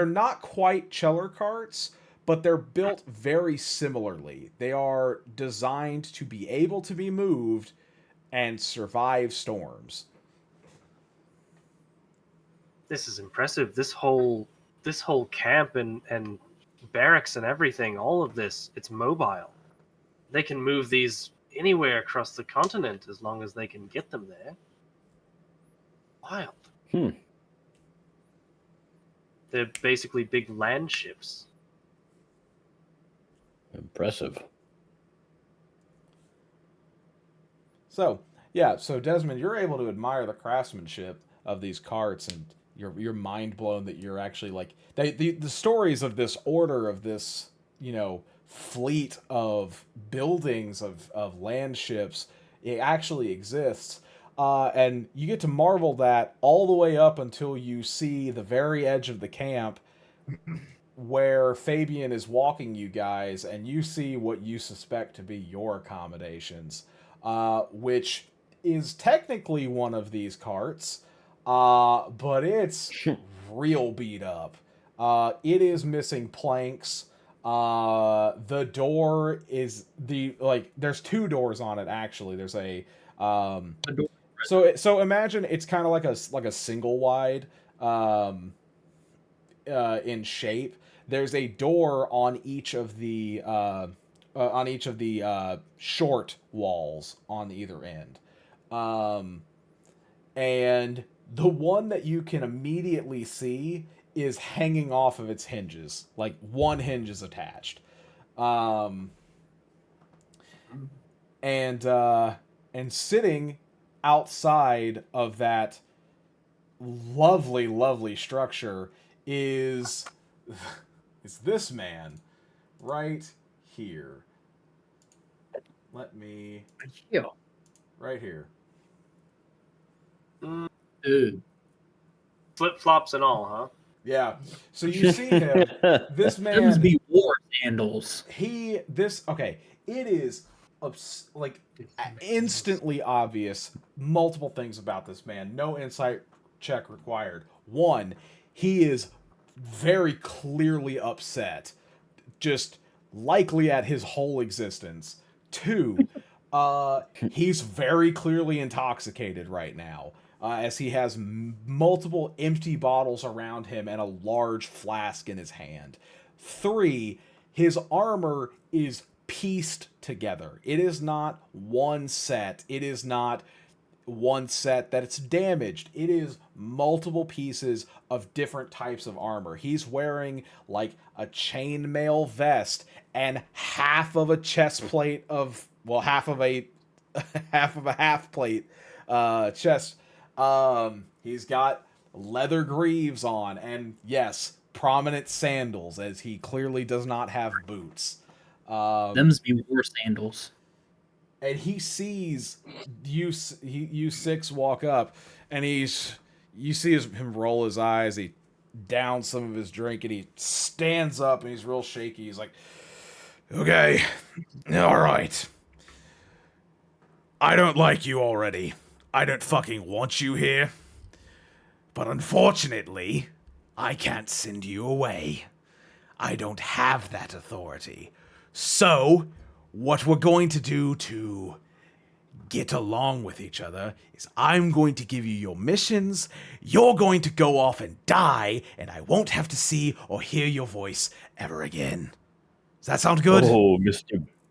not quite Cheller carts, but they're built very similarly. They are designed to be able to be moved and survive storms. This is impressive. This whole camp and barracks and everything, all of this, it's mobile. They can move these anywhere across the continent as long as they can get them there. Wild. They're basically big land ships. Impressive. So Desmond, you're able to admire the craftsmanship of these carts, and you're mind blown that you're actually like the stories of this order, of this fleet of buildings of land ships. It actually exists. And you get to marvel that all the way up until you see the very edge of the camp where Fabian is walking you guys, and you see what you suspect to be your accommodations, which is technically one of these carts, but it's real beat up. It is missing planks. The door is there's two doors on it actually. There's a so imagine it's kind of like a single wide in shape. There's a door on each of the short walls on either end, and the one that you can immediately see is hanging off of its hinges. Like one hinge is attached, and sitting outside of that lovely structure is this man right here. let me Yeah. right here. Dude, Flip flops and all, huh? Yeah. So you see him. This them's man. be war sandals. Okay. It is like instantly obvious. Multiple things about this man. No insight check required. One, he is very clearly upset, just likely at his whole existence. Two, he's very clearly intoxicated right now, as he has multiple empty bottles around him and a large flask in his hand. Three, his armor is pieced together. It is not one set. It is not one set that it's damaged. It is multiple pieces of different types of armor. He's wearing like a chainmail vest and half of a chest plate of half of a half plate chest. He's got leather greaves on and yes, prominent sandals as he clearly does not have boots. Them's be war sandals. And he sees you six walk up, and you see him roll his eyes. He downs some of his drink, and he stands up, and he's real shaky. He's like, "Okay, all right. I don't like you already. I don't fucking want you here. But unfortunately, I can't send you away. I don't have that authority. So, what we're going to do to get along with each other is I'm going to give you your missions, you're going to go off and die, and I won't have to see or hear your voice ever again. Does that sound good? Oh,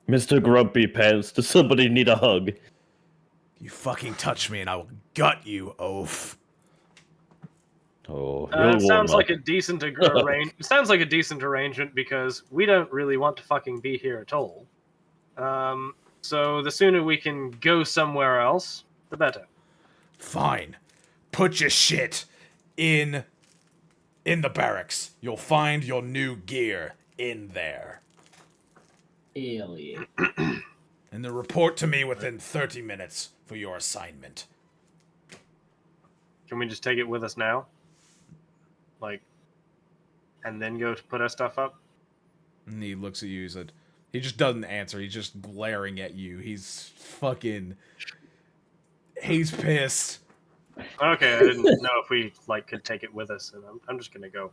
Mr. Grumpy Pants, does somebody need a hug? You fucking touch me and I will gut you, oaf. Oh, It sounds like a decent It sounds like a decent arrangement because we don't really want to fucking be here at all. So the sooner we can go somewhere else, the better. Fine. Put your shit in the barracks. You'll find your new gear in there. Hell yeah. And then report to me within 30 minutes for your assignment. Can we just take it with us now? And then go to put our stuff up? And he looks at you. He just doesn't answer. He's just glaring at you. He's pissed. Okay, I didn't know if we could take it with us, and I'm just gonna go.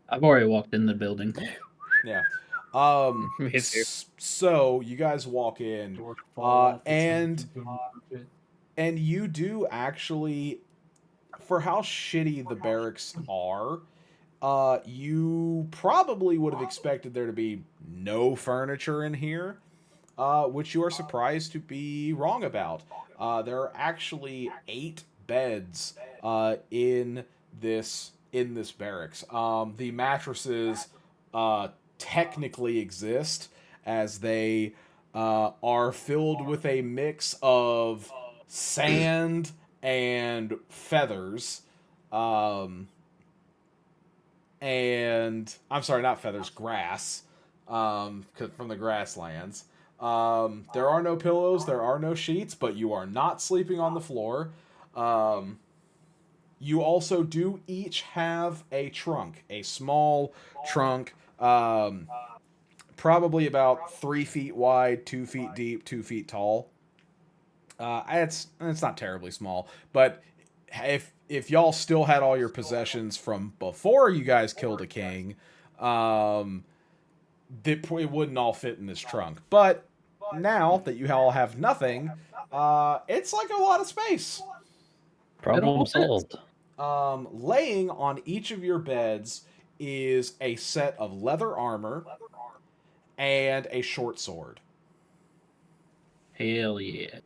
I've already walked in the building. Yeah. Me too. So you guys walk in, and you do actually, for how shitty the barracks are, you probably would have expected there to be no furniture in here, which you are surprised to be wrong about. There are actually 8 beds in this barracks. The mattresses technically exist as they are filled with a mix of sand and feathers. And I'm sorry, not feathers, grass, from the grasslands. There are no pillows, there are no sheets, but you are not sleeping on the floor. You also do each have a trunk, a small trunk, probably about 3 feet wide, 2 feet deep, 2 feet tall. It's not terribly small, but if y'all still had all your possessions from before you guys killed a king, it wouldn't all fit in this trunk. But now that you all have nothing, it's like a lot of space. Problem solved. Laying on each of your beds is a set of leather armor and a short sword. Hell yeah.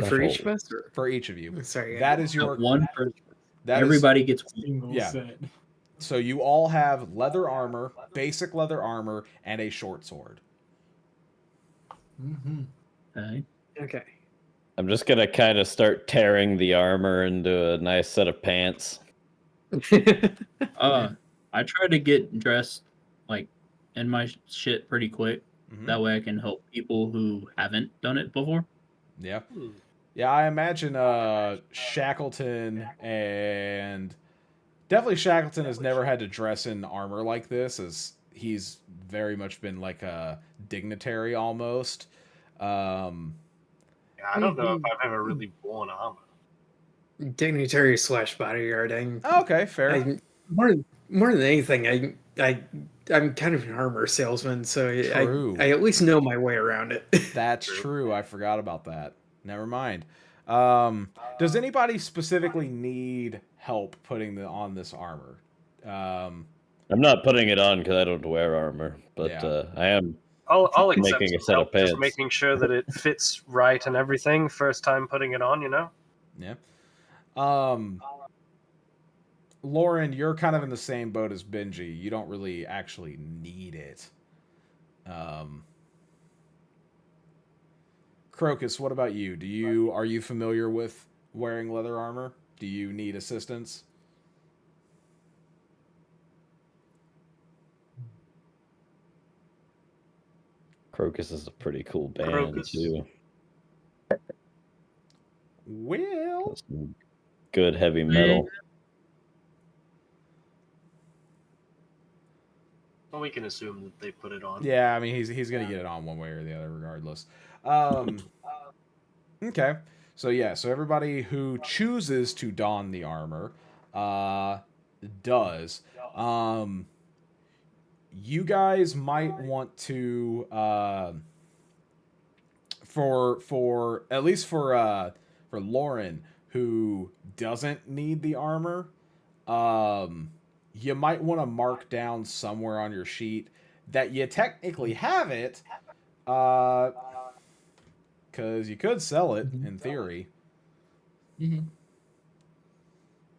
For each of us? For each of you. Sorry. That is your... One person. That Everybody gets one. Single Yeah. set. So you all have leather armor, basic leather armor, and a short sword. Mm-hmm. Okay. Okay. I'm just gonna kind of start tearing the armor into a nice set of pants. I try to get dressed in my shit pretty quick. Mhm. That way I can help people who haven't done it before. Yeah. Hmm. Yeah, I imagine Shackleton and definitely Shackleton has never had to dress in armor like this, as he's very much been like a dignitary almost. Um, Yeah, I don't know if I've ever really worn armor. Dignitary slash bodyguard. okay, fair. I more than anything, I'm kind of an armor salesman, so True. I at least know my way around it. That's true. I forgot about that. Never mind. Does anybody specifically need help putting on this armor? I'm not putting it on because I don't wear armor, but Yeah. I am I'll accept making a some set of help, just pants. making sure that it fits right and everything. First time putting it on, you know. Yeah. Lauren, you're kind of in the same boat as Benji. You don't really actually need it. Crocus, what about you? Are you familiar with wearing leather armor? Do you need assistance? Crocus is a pretty cool band Crocus. too. Well, Some good heavy metal. Well, we can assume that they put it on. yeah, I mean he's gonna get it on one way or the other, regardless. Okay, so yeah, so everybody who chooses to don the armor, does. You guys might want to for at least for Lauren, who doesn't need the armor, you might want to mark down somewhere on your sheet that you technically have it, because you could sell it in theory. Mm-hmm.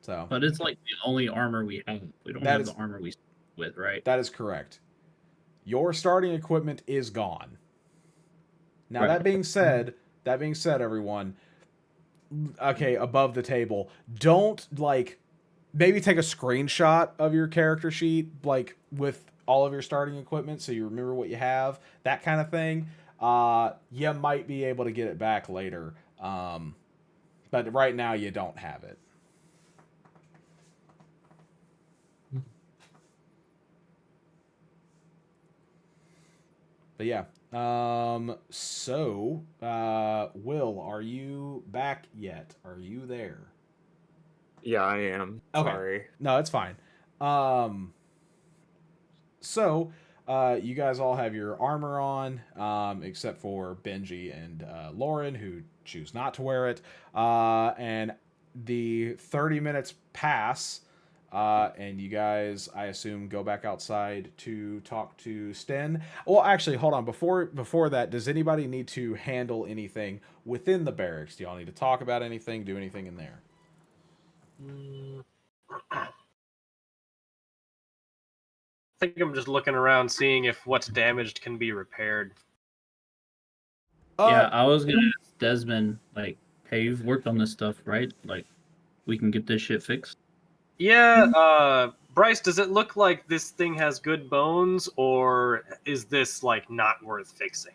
So, But it's like the only armor we have. We don't That have is- the armor we start with, right? that is correct. Your starting equipment is gone. Now Right. that being said, everyone, okay, above the table, don't like maybe take a screenshot of your character sheet, like with all of your starting equipment, so you remember what you have, that kind of thing. You might be able to get it back later, but right now you don't have it. But yeah. So, Will, are you back yet? Are you there? Yeah, I am. Okay. Sorry. No, it's fine. So, you guys all have your armor on, except for Benji and Lauren, who choose not to wear it. And the 30 minutes pass, and you guys, I assume, go back outside to talk to Sten. Well, actually, hold on. Before that, does anybody need to handle anything within the barracks? Do y'all need to talk about anything, do anything in there? I think I'm just looking around, seeing if what's damaged can be repaired. Yeah, I was gonna ask Desmond, like, hey, you've worked on this stuff, right? Like, we can get this shit fixed. Yeah, Bryce, does it look like this thing has good bones, or is this like not worth fixing?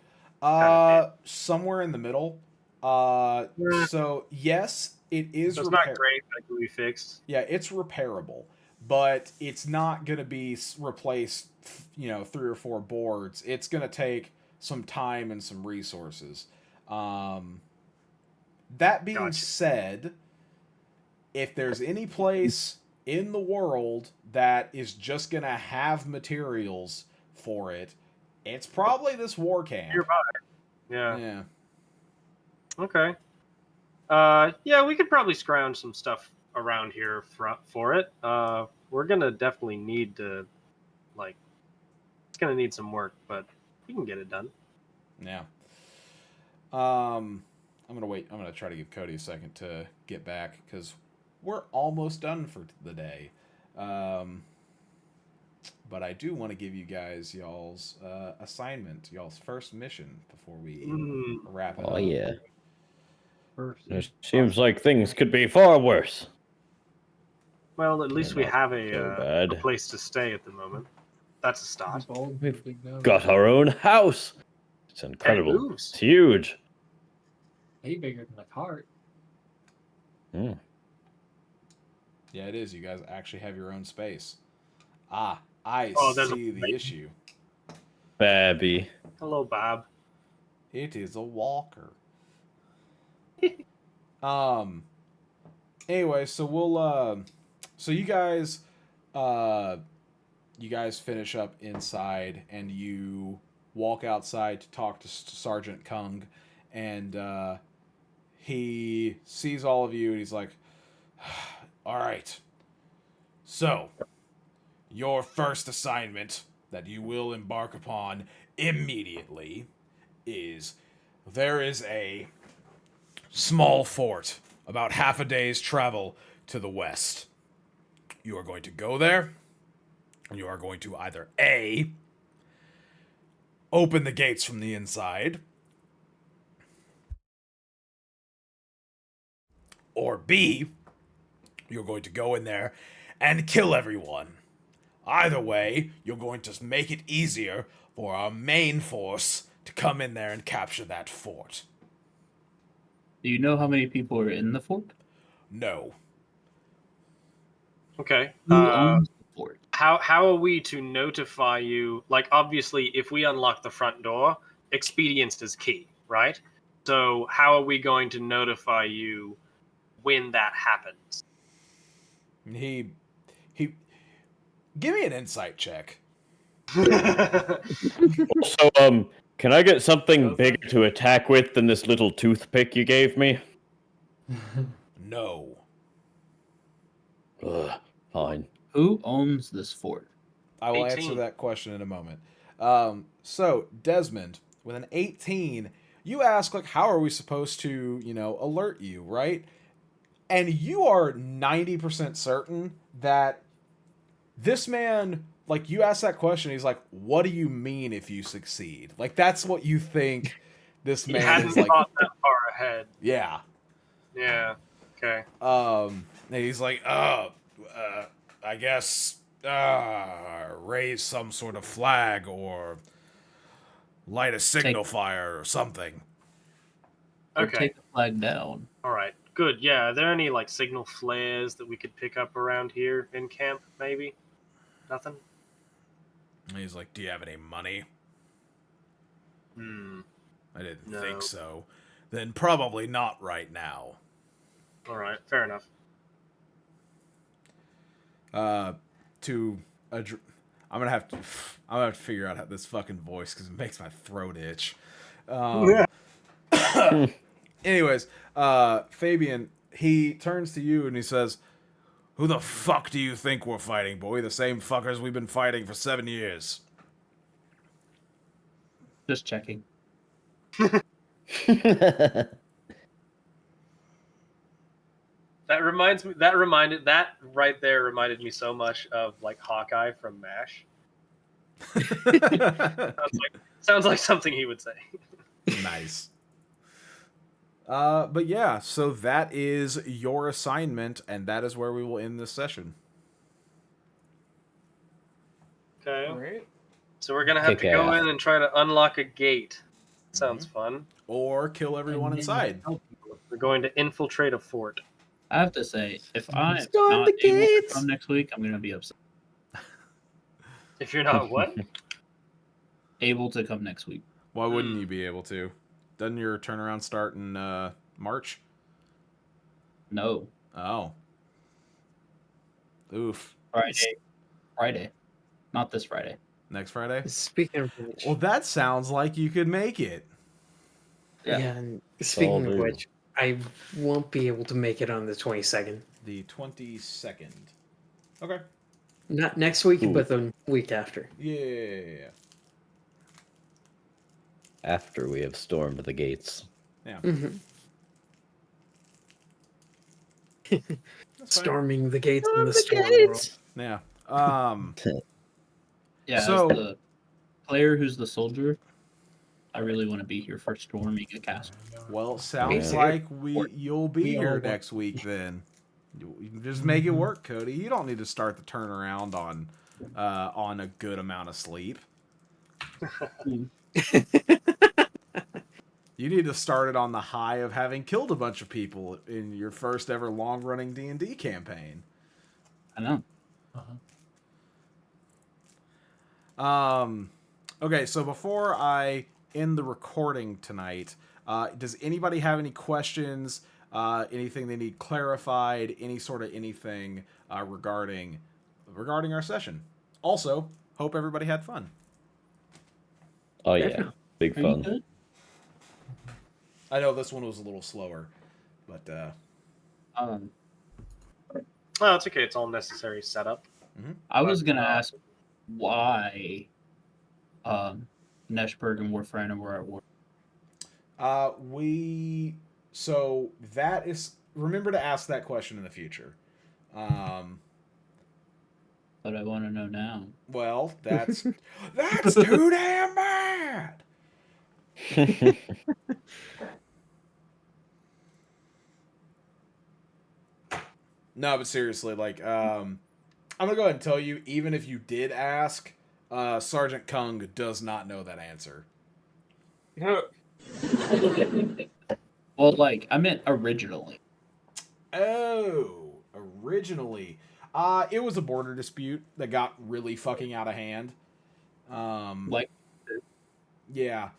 Somewhere in the middle. So yes, it is. So it's not great, but it can be fixed. Yeah, it's repairable, but it's not going to be replaced. 3 or 4 boards. It's going to take some time and some resources. That being Gotcha. said, if there's any place in the world that is just going to have materials for it, it's probably this war camp. Nearby. Yeah. Yeah. Okay. Yeah, we could probably scrounge some stuff around here for it. We're gonna definitely need to, like, it's gonna need some work, but we can get it done. Yeah. I'm gonna wait. I'm gonna try to give Cody a second to get back because we're almost done for the day. But I do want to give you guys y'all's assignment, y'all's first mission before we wrap it up. Oh yeah. First. It seems like things could be far worse. Well, at least we not have so a bad. place to stay at the moment. That's a start. Got our own house. It's incredible. moves. It's huge. Way bigger than the cart. Mm. Yeah, it is. You guys actually have your own space. Ah, I Oh, there's a see the plate. issue. Babby. Hello, Bob. It is a walker. um. Anyway, so we'll so you guys finish up inside and you walk outside to talk to Sergeant Kung, and he sees all of you and he's like, "All right. So, your first assignment that you will embark upon immediately is there is a small fort about half a day's travel to the west. You are going to go there, and you are going to either A, open the gates from the inside, or B, you're going to go in there and kill everyone. Either way, you're going to make it easier for our main force to come in there and capture that fort. Do you know how many people are in the fort? No. Okay. Who owns the fort? How are we to notify you? Like, obviously, if we unlock the front door, expedience is key, right? So, how are we going to notify you when that happens? He give me an insight check. So, can I get something bigger to attack with than this little toothpick you gave me? No. Ugh, fine. Who owns this fort? I will 18. answer that question in a moment. So Desmond, with an 18, you ask like, how are we supposed to, alert you, right? And you are 90% certain that this man, like, you ask that question, he's like, what do you mean if you succeed? Like, that's what you think this He man hadn't is like. thought that far ahead. Yeah. Yeah. Okay. And he's like, I guess, raise some sort of flag or light a signal fire or something. Or Okay. take the flag down. All right. Good. Yeah. Are there any like signal flares that we could pick up around here in camp? Maybe. Nothing. And he's like, do you have any money? Hmm. I didn't No. think so. Then probably not right now. All right. Fair enough. I'm gonna have to figure out how this fucking voice because it makes my throat itch. Anyways, Fabian, he turns to you and he says, "Who the fuck do you think we're fighting, boy? The same fuckers we've been fighting for 7 years." Just checking. That right there reminded me so much of like Hawkeye from MASH. Sounds like something he would say. Nice. But yeah, so that is your assignment, and that is where we will end this session. Okay. All right. So we're gonna have to go Kick-ass. in and try to unlock a gate. Sounds fun. Or kill everyone And then inside. help people. We're going to infiltrate a fort. I have to say, if I'm Storm not the able to gates! come next week, I'm gonna be upset. If you're not what? Able to come next week. Why wouldn't you be able to? Doesn't your turnaround start in March? No. Oh. Oof. Friday. Not this Friday. Next Friday? Speaking of which, Well, that sounds like you could make it. yeah. Yeah. And speaking of do. which, I won't be able to make it on the 22nd. The 22nd. Okay. Not next week, Ooh. but the week after. Yeah. After we have stormed the gates. hmm That's fine. Storming the gates in the storm world. Yeah. Yeah, So- as the player who's the soldier, I really want to be here for storming a castle. Well, sounds Yeah. like you'll be We all here want- next week then. You just make it work, Cody. You don't need to start the turnaround on a good amount of sleep. You need to start it on the high of having killed a bunch of people in your first ever long-running D&D campaign. I know. Okay, so before I end the recording tonight, does anybody have any questions, anything they need clarified, any sort of anything regarding our session? Also, hope everybody had fun. Oh yeah, Definitely. big Are you fun. good? I know this one was a little slower, but Oh, it's okay. It's all necessary setup. I was But, gonna ask why Neshberg and Warfrana were at war. So that is, remember to ask that question in the future. But I want to know now. Well, that's too damn bad. No, but seriously, like, I'm gonna go ahead and tell you, even if you did ask, Sergeant Kung does not know that answer. Well, like I meant originally. Oh, originally, it was a border dispute that got really fucking out of hand. Like Yeah.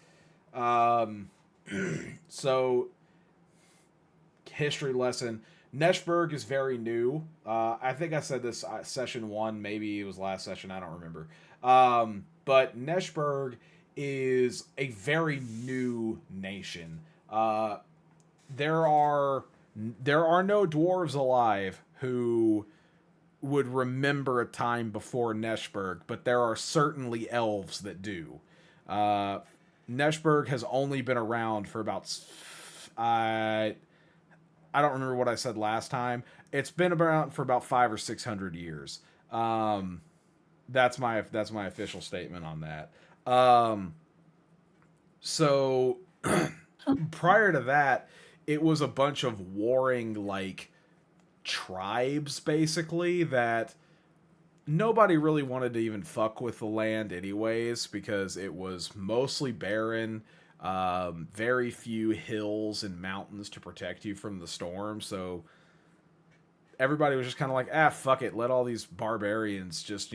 So, history lesson. Neshberg is very new. I think I said this session 1, maybe it was last session, I don't remember. But Neshberg is a very new nation. There are no dwarves alive who would remember a time before Neshberg, but there are certainly elves that do. Uh, Neshberg has only been around for about I don't remember what I said last time. It's been around for about 500 or 600 years. That's my official statement on that. So prior to that, it was a bunch of warring like tribes basically that nobody really wanted to even fuck with the land anyways because it was mostly barren, very few hills and mountains to protect you from the storm. So everybody was just kind of like, fuck it, let all these barbarians just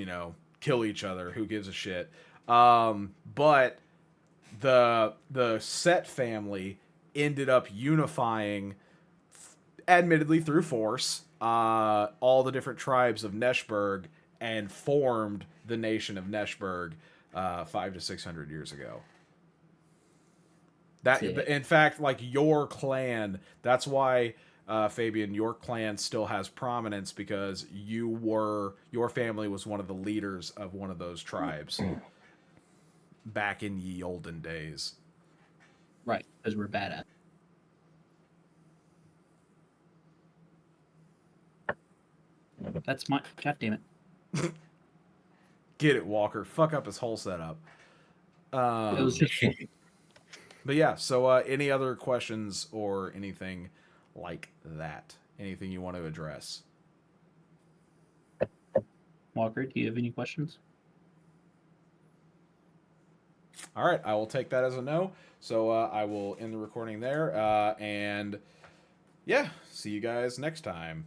kill each other. Who gives a shit? But the Set family ended up unifying, admittedly through force, all the different tribes of Neshberg and formed the nation of Neshberg 500 to 600 years ago. In fact, like your clan, that's why Fabian, your clan still has prominence because your family was one of the leaders of one of those tribes back in ye olden days. right, because we're badass. That's my god damn it. Get it, Walker. Fuck up his whole setup. It was just But yeah, so any other questions or anything like that? Anything you want to address? Walker, do you have any questions? All right, I will take that as a no. So I will end the recording there. And yeah, see you guys next time.